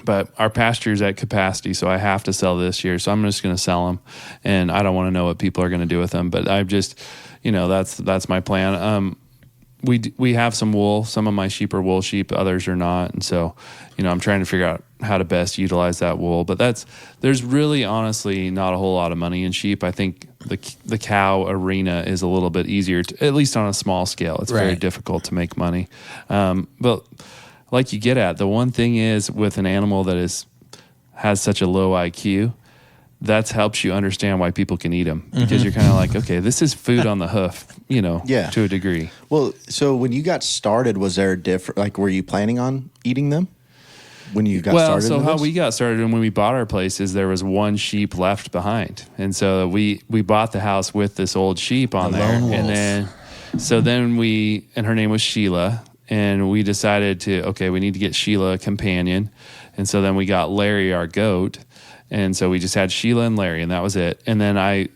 but our pasture's at capacity, so I have to sell this year. So I'm just going to sell them, and I don't want to know what people are going to do with them. But I've just, that's my plan. We have some wool. Some of my sheep are wool sheep, others are not, and so I'm trying to figure out how to best utilize that wool. But there's really honestly not a whole lot of money in sheep. I think the cow arena is a little bit easier, at least on a small scale. It's very difficult to make money, but like you get at, the one thing is with an animal that has such a low IQ, that helps you understand why people can eat them, because you're kind of like, okay, this is food on the hoof, to a degree. Well, so when you got started, was there were you planning on eating them when you got started? Well, so how we got started and when we bought our place is there was one sheep left behind. And so we bought the house with this old sheep on there. And then her name was Sheila. And we decided we need to get Sheila a companion. And so then we got Larry, our goat. And so we just had Sheila and Larry, and that was it. And then I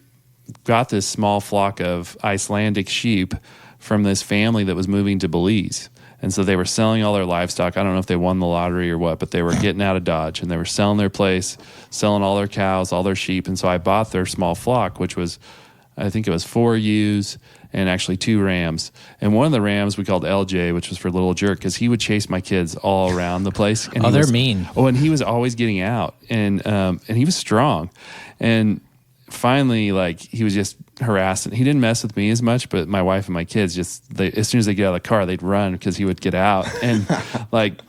got this small flock of Icelandic sheep from this family that was moving to Belize. And so they were selling all their livestock. I don't know if they won the lottery or what, but they were getting out of Dodge, and they were selling their place, selling all their cows, all their sheep. And so I bought their small flock, which was, I think it was 4 ewes and actually 2 rams. And one of the rams we called LJ, which was for Little Jerk, because he would chase my kids all around the place. And they're mean. Oh, and he was always getting out, and he was strong. And finally, like, he was just harassing. He didn't mess with me as much, but my wife and my kids as soon as they get out of the car, they'd run because he would get out. And like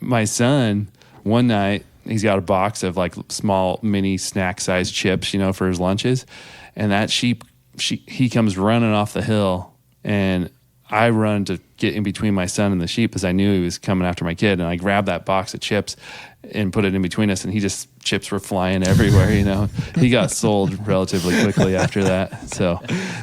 my son, one night, he's got a box of like small mini snack sized chips, for his lunches. And that he comes running off the hill, and I run to get in between my son and the sheep because I knew he was coming after my kid. And I grabbed that box of chips and put it in between us, and chips were flying everywhere, He got sold relatively quickly after that. So,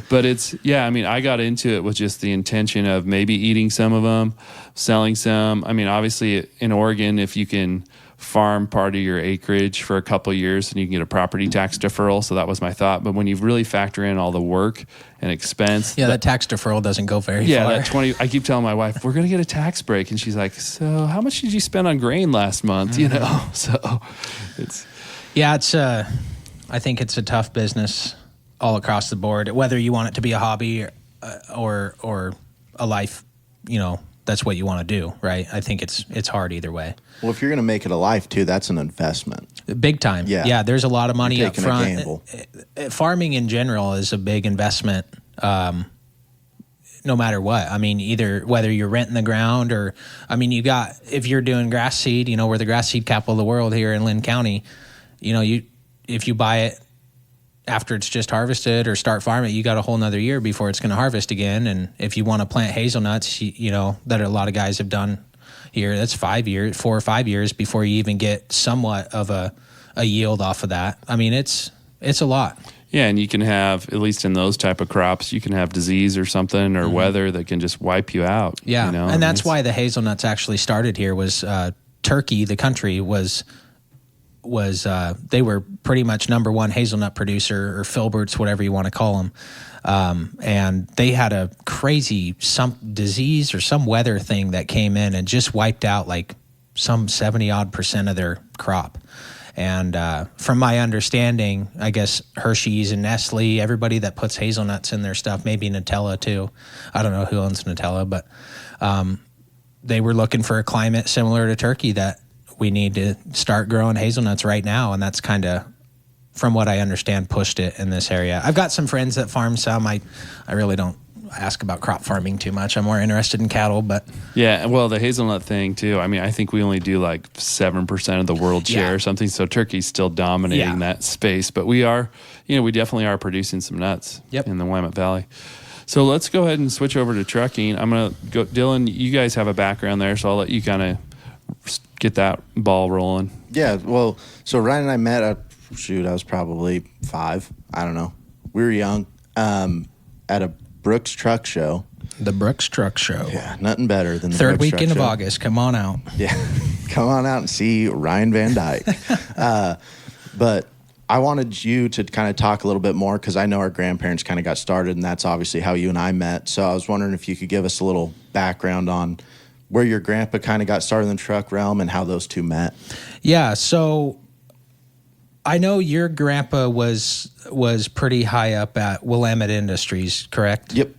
but I got into it with just the intention of maybe eating some of them, selling some. I mean, obviously in Oregon, if you can farm part of your acreage for a couple of years, and you can get a property tax deferral. So that was my thought. But when you really factor in all the work and expense, that tax deferral doesn't go very far. That 20. I keep telling my wife we're going to get a tax break, and she's like, "So how much did you spend on grain last month?" So it's I think it's a tough business all across the board. Whether you want it to be a hobby or a life, that's what you want to do, right? I think it's hard either way. Well, if you're going to make it a life too, that's an investment. Big time. Yeah. There's a lot of money up front. A gamble. Farming in general is a big investment, no matter what. I mean, either whether you're renting the ground or, if you're doing grass seed, we're the grass seed capital of the world here in Lynn County. If you buy it after it's just harvested or start farming, you got a whole nother year before it's going to harvest again. And if you want to plant hazelnuts, that a lot of guys have done here, that's 4 or 5 years before you even get somewhat of a yield off of that. I mean, it's a lot. Yeah, and you can have, at least in those type of crops, you can have disease or something or weather that can just wipe you out. Yeah, and that's why the hazelnuts actually started here was Turkey, the country, was they were pretty much number one hazelnut producer, or filberts, whatever you want to call them. And they had a crazy some disease or some weather thing that came in and just wiped out like some 70% of their crop. And from my understanding, I guess Hershey's and Nestle, everybody that puts hazelnuts in their stuff, maybe Nutella too. I don't know who owns Nutella, but they were looking for a climate similar to Turkey, that we need to start growing hazelnuts right now. And that's kind of, from what I understand, pushed it in this area. I've got some friends that farm some. I really don't ask about crop farming too much. I'm more interested in cattle, but yeah, well, the hazelnut thing too. I mean, I think we only do like 7% of the world share or something. So Turkey's still dominating that space, but we are, we definitely are producing some nuts in the Willamette Valley. So let's go ahead and switch over to trucking. I'm going to go, Dylan, you guys have a background there, so I'll let you kind of get that ball rolling. Yeah, well, so Ryan and I met I was probably 5. I don't know. We were young, at a Brooks Truck Show. The Brooks Truck Show. Yeah, nothing better than the third Brooks weekend Truck of Show. August. Come on out. Yeah, come on out and see Ryan Van Dyke. But I wanted you to kind of talk a little bit more, because I know our grandparents kind of got started, and that's obviously how you and I met. So I was wondering if you could give us a little background on where your grandpa kind of got started in the truck realm and how those two met. Yeah, so I know your grandpa was pretty high up at Willamette Industries, correct? Yep.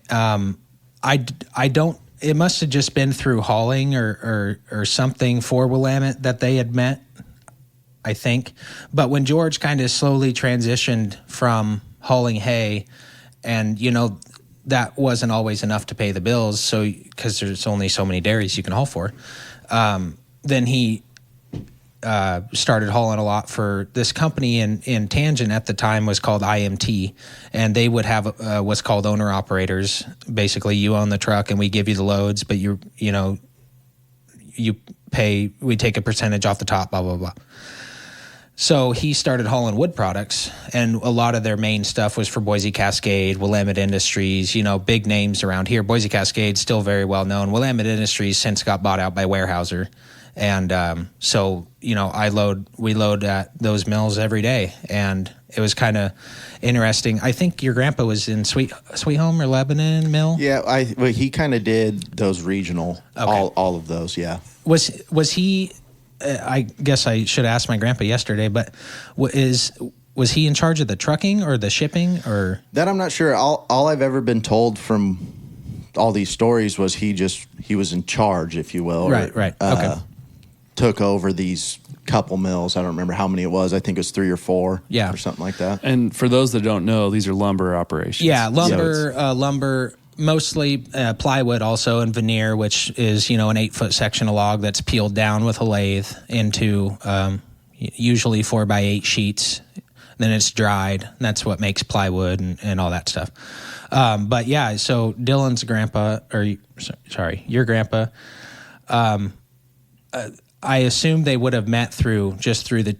I don't. It must have just been through hauling or something for Willamette that they had met, I think. But when George kind of slowly transitioned from hauling hay, and that wasn't always enough to pay the bills, so because there's only so many dairies you can haul for, then he started hauling a lot for this company in Tangent at the time was called IMT, and they would have what's called owner operators. Basically, you own the truck and we give you the loads, but you pay. We take a percentage off the top. Blah blah blah. So he started hauling wood products, and a lot of their main stuff was for Boise Cascade, Willamette Industries, big names around here. Boise Cascade still very well known. Willamette Industries since got bought out by Weyerhaeuser. And so, we load at those mills every day, and it was kind of interesting. I think your grandpa was in Sweet Home or Lebanon Mill. Yeah, he kind of did those regional, Okay. all of those. Yeah. Was he? I guess I should ask my grandpa yesterday, but was he in charge of the trucking or the shipping or That I'm not sure. All I've ever been told from all these stories was he was in charge, if you will. Right. Okay. Took over these couple mills. I don't remember how many it was. I think it was 3 or 4. Yeah. Or something like that. And for those that don't know, these are lumber operations. Yeah, lumber, mostly plywood also, and veneer, which is, an 8-foot section of log that's peeled down with a lathe into usually 4x8 sheets. Then it's dried. And that's what makes plywood and all that stuff. But yeah, so Dylan's grandpa, your grandpa, I assume they would have met through the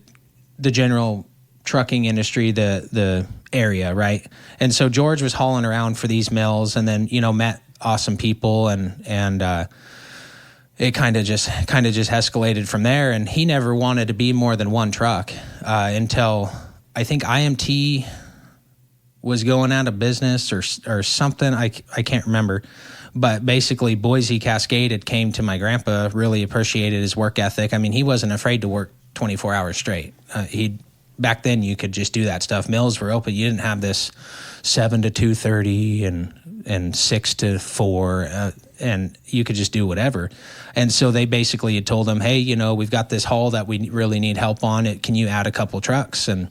general trucking industry, the area, right? And so George was hauling around for these mills, and then met awesome people, and it kind of just escalated from there. And he never wanted to be more than one truck until I think IMT was going out of business or something. I can't remember. But basically, Boise Cascade had came to my grandpa, really appreciated his work ethic. I mean, he wasn't afraid to work 24 hours straight. Back then, you could just do that stuff. Mills were open. You didn't have this 7 to 2:30 and 6 to 4, and you could just do whatever. And so they basically had told him, hey, we've got this haul that we really need help on. Can you add a couple trucks? And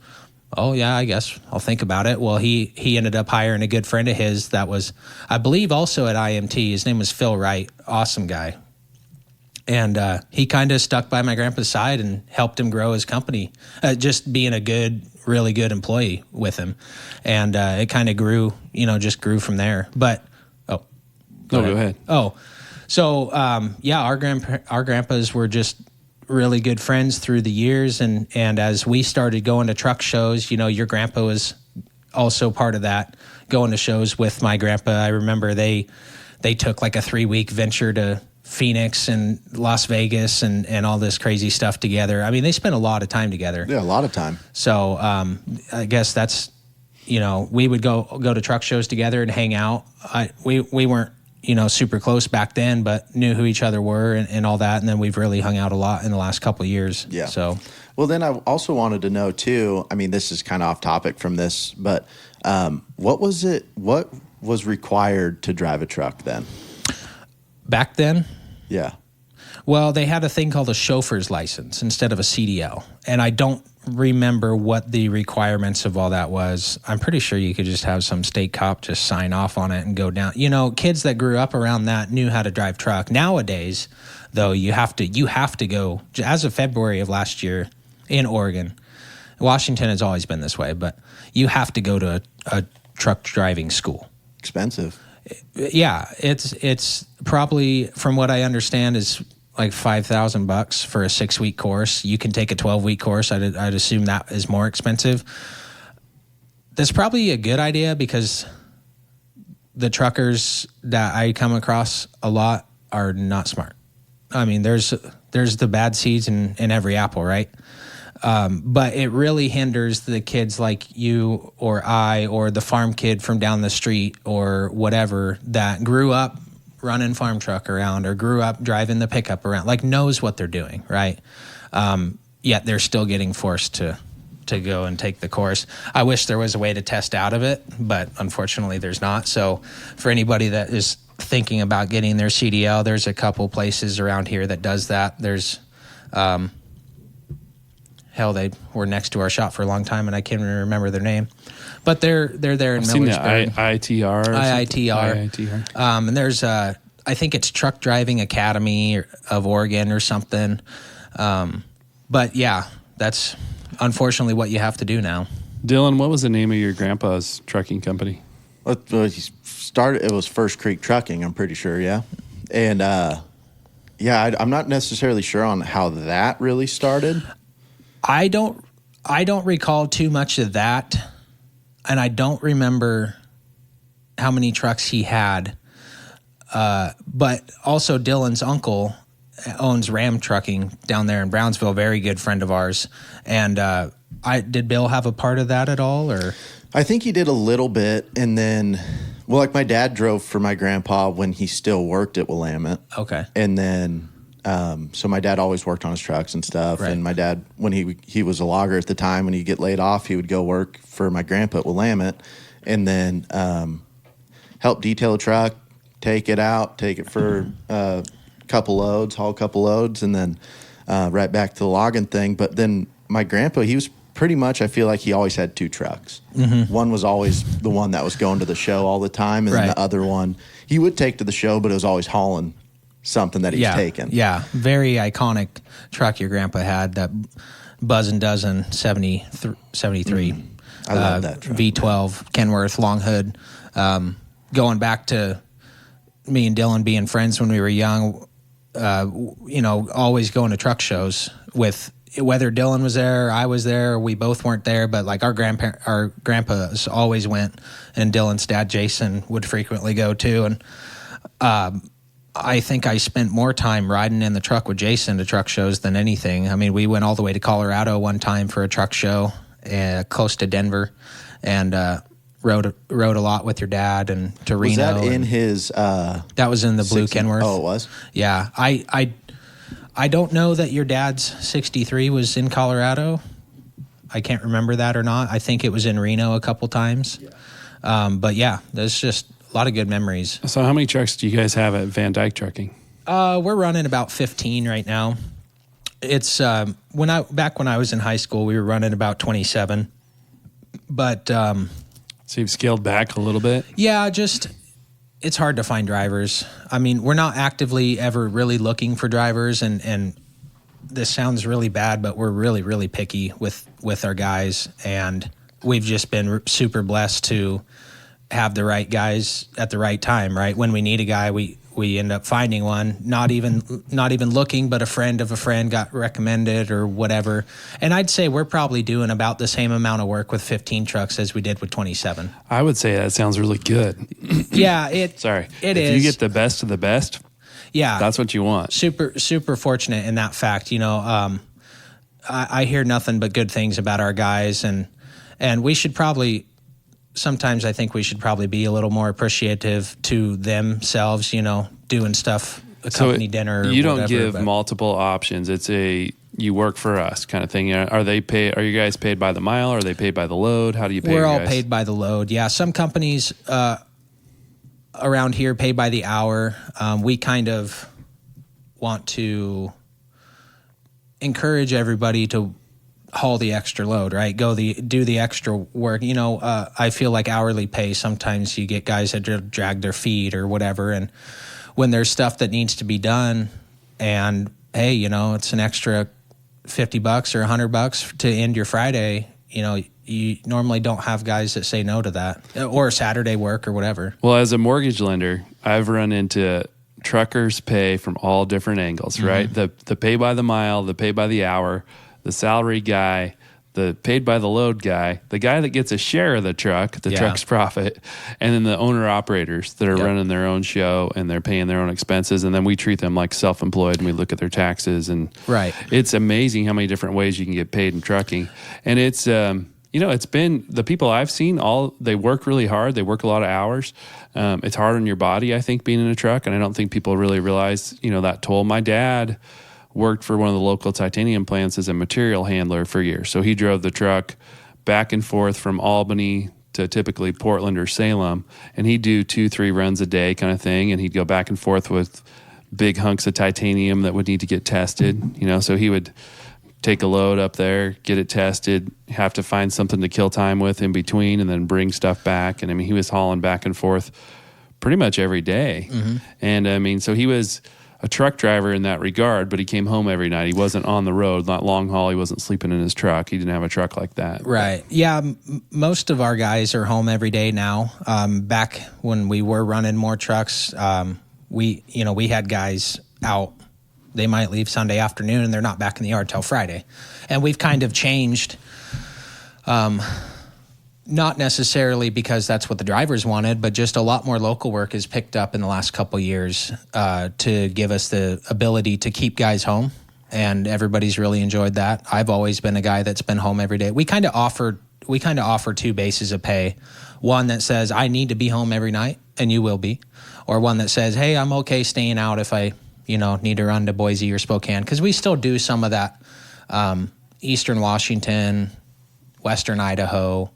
oh, yeah, I guess I'll think about it. Well, he ended up hiring a good friend of his that was, I believe, also at IMT. His name was Phil Wright, awesome guy. And he kind of stuck by my grandpa's side and helped him grow his company, just being a really good employee with him. And it kind of grew, just grew from there. But, go ahead. Oh, so, our grandpas were just really good friends through the years, and as we started going to truck shows, your grandpa was also part of that, going to shows with my grandpa. I remember they took like a 3-week venture to Phoenix and Las Vegas and all this crazy stuff together. I mean, they spent a lot of time together. Yeah, a lot of time. So I guess that's, we would go to truck shows together and hang out. We weren't super close back then, but knew who each other were and all that. And then we've really hung out a lot in the last couple of years. Yeah. So, well, then I also wanted to know too, I mean, this is kind of off topic from this, but what was required to drive a truck then? Back then? Yeah. Well, they had a thing called a chauffeur's license instead of a CDL. And I don't remember what the requirements of all that was. I'm pretty sure you could just have some state cop just sign off on it and go down. Kids that grew up around that knew how to drive truck. Nowadays, though, you have to go, as of February of last year in Oregon. Washington has always been this way, but you have to go to a truck driving school. Expensive. Yeah, it's probably, from what I understand, is like $5,000 for a 6-week course. You can take a 12-week course. I'd assume that is more expensive. That's probably a good idea because the truckers that I come across a lot are not smart. I mean, there's the bad seeds in every apple, right? But it really hinders the kids like you or I or the farm kid from down the street or whatever that grew up running farm truck around or grew up driving the pickup around, like knows what they're doing, right? Yet they're still getting forced to go and take the course. I wish there was a way to test out of it, but unfortunately there's not. So for anybody that is thinking about getting their CDL, there's a couple places around here that does that. There's they were next to our shop for a long time, and I can't even remember their name. But they're there in Millersburg. IITR. IITR. And there's I think it's Truck Driving Academy of Oregon or something. But yeah, that's unfortunately what you have to do now. Dylan, what was the name of your grandpa's trucking company? Well, it was First Creek Trucking, I'm pretty sure, yeah. And I'm not necessarily sure on how that really started. I don't recall too much of that, and I don't remember how many trucks he had. But also Dylan's uncle owns Ram Trucking down there in Brownsville, very good friend of ours. And did Bill have a part of that at all, or? I think he did a little bit, and then, well, like my dad drove for my grandpa when he still worked at Willamette. Okay. And then, so my dad always worked on his trucks and stuff. Right. And my dad, when he was a logger at the time, when he'd get laid off, he would go work for my grandpa at Willamette, and then help detail a truck, take it for a couple loads, haul a couple loads, and then right back to the logging thing. But then my grandpa, he was pretty much, I feel like he always had 2 trucks. Mm-hmm. One was always the one that was going to the show all the time, and then the other one he would take to the show, but it was always hauling something that he's taken. Yeah, very iconic truck your grandpa had, that Buzzin' Dozen 73. I love that truck. V12, Kenworth, long hood. Going back to me and Dylan being friends when we were young, always going to truck shows with, whether Dylan was there or I was there, or we both weren't there, but like our grandpas always went, and Dylan's dad, Jason, would frequently go too. And I think I spent more time riding in the truck with Jason to truck shows than anything. I mean, we went all the way to Colorado one time for a truck show, close to Denver, and rode a lot with your dad, and to Reno. Was that in his? That was in the blue Kenworth. Oh, it was? Yeah. I don't know that your dad's 63 was in Colorado. I can't remember that or not. I think it was in Reno a couple times. Yeah. But yeah, there's just a lot of good memories. So how many trucks do you guys have at Van Dyke Trucking? We're running about 15 right now. It's back when I was in high school, we were running about 27. But so you've scaled back a little bit? Yeah, it's hard to find drivers. I mean, we're not actively ever really looking for drivers, and this sounds really bad, but we're really, really picky with our guys, and we've just been super blessed to have the right guys at the right time, right? When we need a guy, we end up finding one, not even looking, but a friend of a friend got recommended or whatever. And I'd say we're probably doing about the same amount of work with 15 trucks as we did with 27. I would say that sounds really good. Yeah, If is. you get the best of the best, yeah, that's what you want. Super, super fortunate in that fact. I hear nothing but good things about our guys, and we should probably. Sometimes I think we should probably be a little more appreciative to themselves, doing stuff, a company dinner. You don't give multiple options. It's you work for us kind of thing. Are you guys paid by the mile? Or are they paid by the load? How do you pay? We're all paid by the load. Yeah, some companies around here pay by the hour. We kind of want to encourage everybody to haul the extra load, right? Do the extra work. I feel like hourly pay, sometimes you get guys that drag their feet or whatever. And when there's stuff that needs to be done, and hey, it's an extra $50 or $100 to end your Friday, you normally don't have guys that say no to that, or Saturday work or whatever. Well, as a mortgage lender, I've run into truckers pay from all different angles, mm-hmm. right? The pay by the mile, the pay by the hour, the salary guy, the paid by the load guy, the guy that gets a share of the truck's profit, and then the owner operators that are running their own show and they're paying their own expenses. And then we treat them like self-employed, and we look at their taxes. And it's amazing how many different ways you can get paid in trucking. And it's, it's been the people I've seen, they work really hard. They work a lot of hours. It's hard on your body, I think, being in a truck. And I don't think people really realize, that toll. My dad worked for one of the local titanium plants as a material handler for years. So he drove the truck back and forth from Albany to typically Portland or Salem, and he'd do 2-3 runs a day kind of thing, and he'd go back and forth with big hunks of titanium that would need to get tested. So he would take a load up there, get it tested, have to find something to kill time with in between, and then bring stuff back. And he was hauling back and forth pretty much every day. Mm-hmm. And so he was a truck driver in that regard, but he came home every night. He wasn't on the road, not long haul. He wasn't sleeping in his truck. He didn't have a truck like that. Right. Yeah. Most of our guys are home every day now. Back when we were running more trucks, we had guys out. They might leave Sunday afternoon and they're not back in the yard till Friday. And we've kind of changed not necessarily because that's what the drivers wanted, but just a lot more local work has picked up in the last couple of years to give us the ability to keep guys home, and everybody's really enjoyed that. I've always been a guy that's been home every day. We kind of offer two bases of pay. One that says, I need to be home every night, and you will be. Or one that says, hey, I'm okay staying out if I, need to run to Boise or Spokane. Because we still do some of that Eastern Washington, Western Idaho.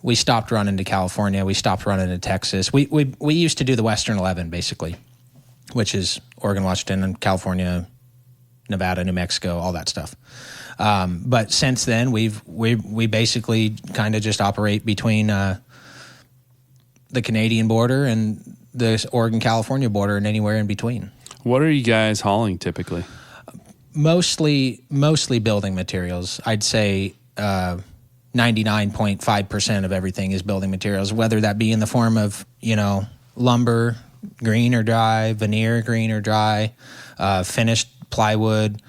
We stopped running to California. We stopped running to Texas. We used to do the Western 11, basically, which is Oregon, Washington, and California, Nevada, New Mexico, all that stuff. But since then, we basically kind of just operate between the Canadian border and the Oregon-California border and anywhere in between. What are you guys hauling typically? Mostly building materials. I'd say 99.5% of everything is building materials, whether that be in the form of, lumber, green or dry, veneer, green or dry, finished plywood,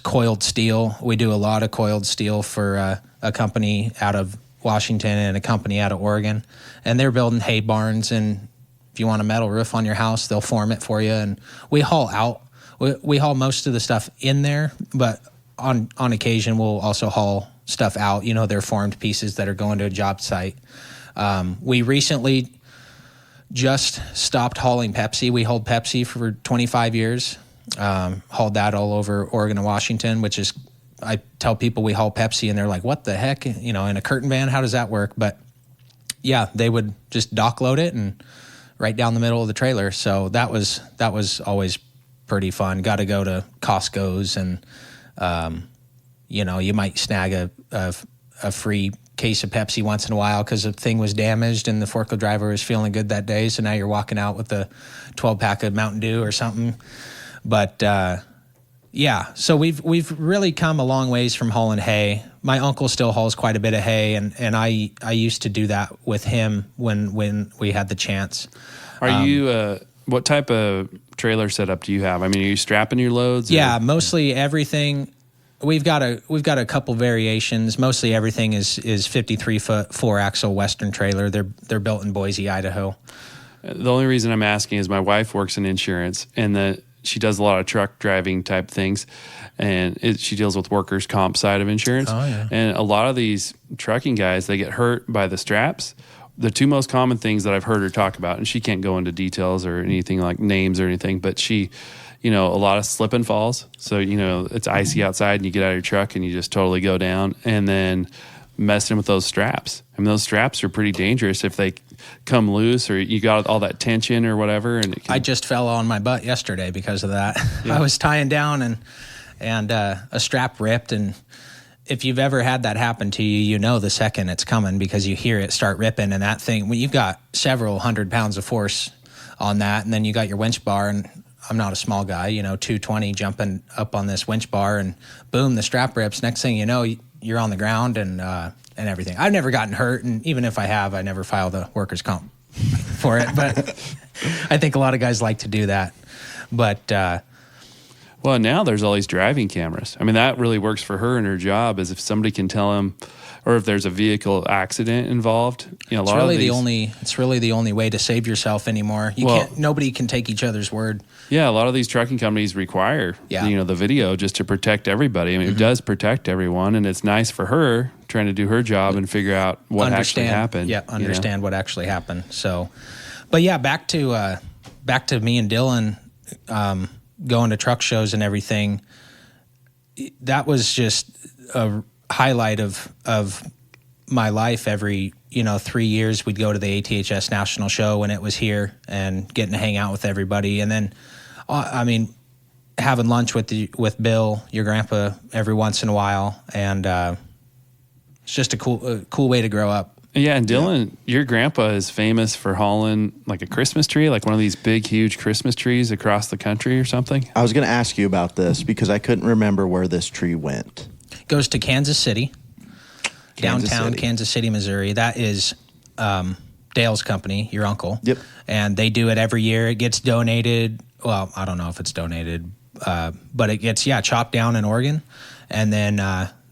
coiled steel. We do a lot of coiled steel for a company out of Washington and a company out of Oregon, and they're building hay barns, and if you want a metal roof on your house, they'll form it for you. And we haul out. We haul most of the stuff in there, but on occasion we'll also haul stuff out. They're formed pieces that are going to a job site. We recently just stopped hauling Pepsi. We hauled Pepsi for 25 years. Hauled that all over Oregon and Washington, which is, I tell people we haul Pepsi and they're like, what the heck? In a curtain van, how does that work? But yeah, they would just dock load it and right down the middle of the trailer. So that was always pretty fun. Got to go to Costco's and, you might snag a free case of Pepsi once in a while because the thing was damaged and the forklift driver was feeling good that day. So now you're walking out with a 12-pack of Mountain Dew or something. But so we've really come a long ways from hauling hay. My uncle still hauls quite a bit of hay, and I used to do that with him when we had the chance. Are you what type of trailer setup do you have? I mean, are you strapping your loads? Yeah, mostly everything. We've got a couple variations. Mostly everything is 53-foot 4-axle Western trailer. They're built in Boise, Idaho. The only reason I'm asking is my wife works in insurance, and she does a lot of truck driving type things, and she deals with workers' comp side of insurance. Oh, yeah. And a lot of these trucking guys, they get hurt by the straps. The two most common things that I've heard her talk about, and she can't go into details or anything like names or anything, but she, a lot of slip and falls. So, it's icy outside and you get out of your truck and you just totally go down, and then messing with those straps. I mean, those straps are pretty dangerous if they come loose or you got all that tension or whatever. And I just fell on my butt yesterday because of that. Yeah. I was tying down and a strap ripped. And if you've ever had that happen to you, the second it's coming because you hear it start ripping. And that thing, when you've got several 100 pounds of force on that, and then you got your winch bar, and I'm not a small guy, 220 jumping up on this winch bar, and boom, the strap rips. Next thing you know, you're on the ground and everything. I've never gotten hurt, and even if I have, I never filed a workers' comp for it. But I think a lot of guys like to do that. But well, now there's all these driving cameras. I mean, that really works for her and her job. Is if somebody can tell him, or if there's a vehicle accident involved. It's really the only way to save yourself anymore. Nobody can take each other's word. Yeah, a lot of these trucking companies require the video just to protect everybody. I mean, It does protect everyone, and it's nice for her trying to do her job and figure out what actually happened. Yeah, understand what actually happened. So, but yeah, back to me and Dylan going to truck shows and everything. That was just a highlight of my life. Every 3 years we'd go to the ATHS National Show when it was here and getting to hang out with everybody, and then having lunch with Bill, your grandpa, every once in a while, and it's just a cool way to grow up. Yeah, and Dylan, your grandpa is famous for hauling like a Christmas tree, like one of these big, huge Christmas trees across the country or something. I was going to ask you about this because I couldn't remember where this tree went. Goes to Kansas City, downtown Kansas City, Missouri. That is Dale's company, your uncle. Yep. And they do it every year. It gets donated. Well, I don't know if it's donated, but it gets chopped down in Oregon, and then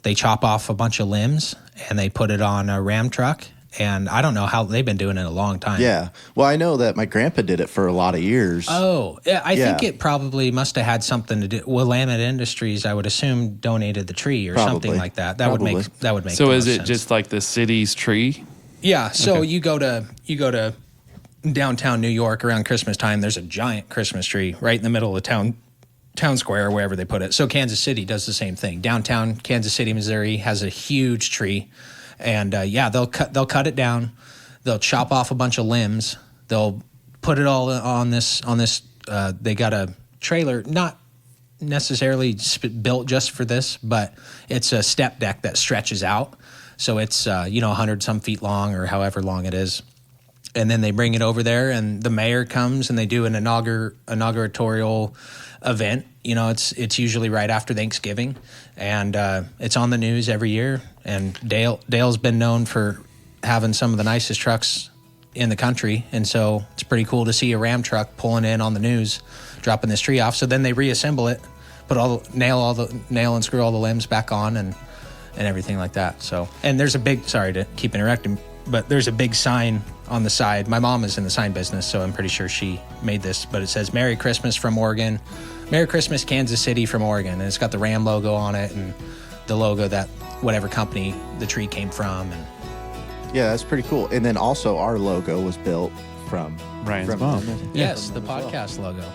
they chop off a bunch of limbs and they put it on a Ram truck. And I don't know how they've been doing it a long time. Yeah. Well, I know that my grandpa did it for a lot of years. Oh, I think it probably must have had something to do. Willamette Industries, I would assume, donated the tree or something like that. That would make So is it sense. just like the city's tree? Yeah. So you go to downtown New York around Christmas time. There's a giant Christmas tree right in the middle of town square or wherever they put it. So Kansas City does the same thing. Downtown Kansas City, Missouri has a huge tree. And they'll cut it down. They'll chop off a bunch of limbs. They'll put it all on this. They got a trailer, not necessarily built just for this, but it's a step deck that stretches out. So it's 100 some feet long or however long it is. And then they bring it over there, and the mayor comes and they do an inauguratorial event. It's usually right after Thanksgiving, and it's on the news every year. And Dale's been known for having some of the nicest trucks in the country, and so it's pretty cool to see a Ram truck pulling in on the news, dropping this tree off. So then they reassemble it, nail and screw all the limbs back on, and everything like that. So, and there's a big, sorry to keep interrupting, but there's a big sign on the side. My mom is in the sign business, so I'm pretty sure she made this, but it says "Merry Christmas from Oregon." Merry Christmas, Kansas City from Oregon. And it's got the Ram logo on it and the logo that whatever company the tree came from. And yeah, that's pretty cool. And then also our logo was built from Ryan's mom. yes, the podcast logo.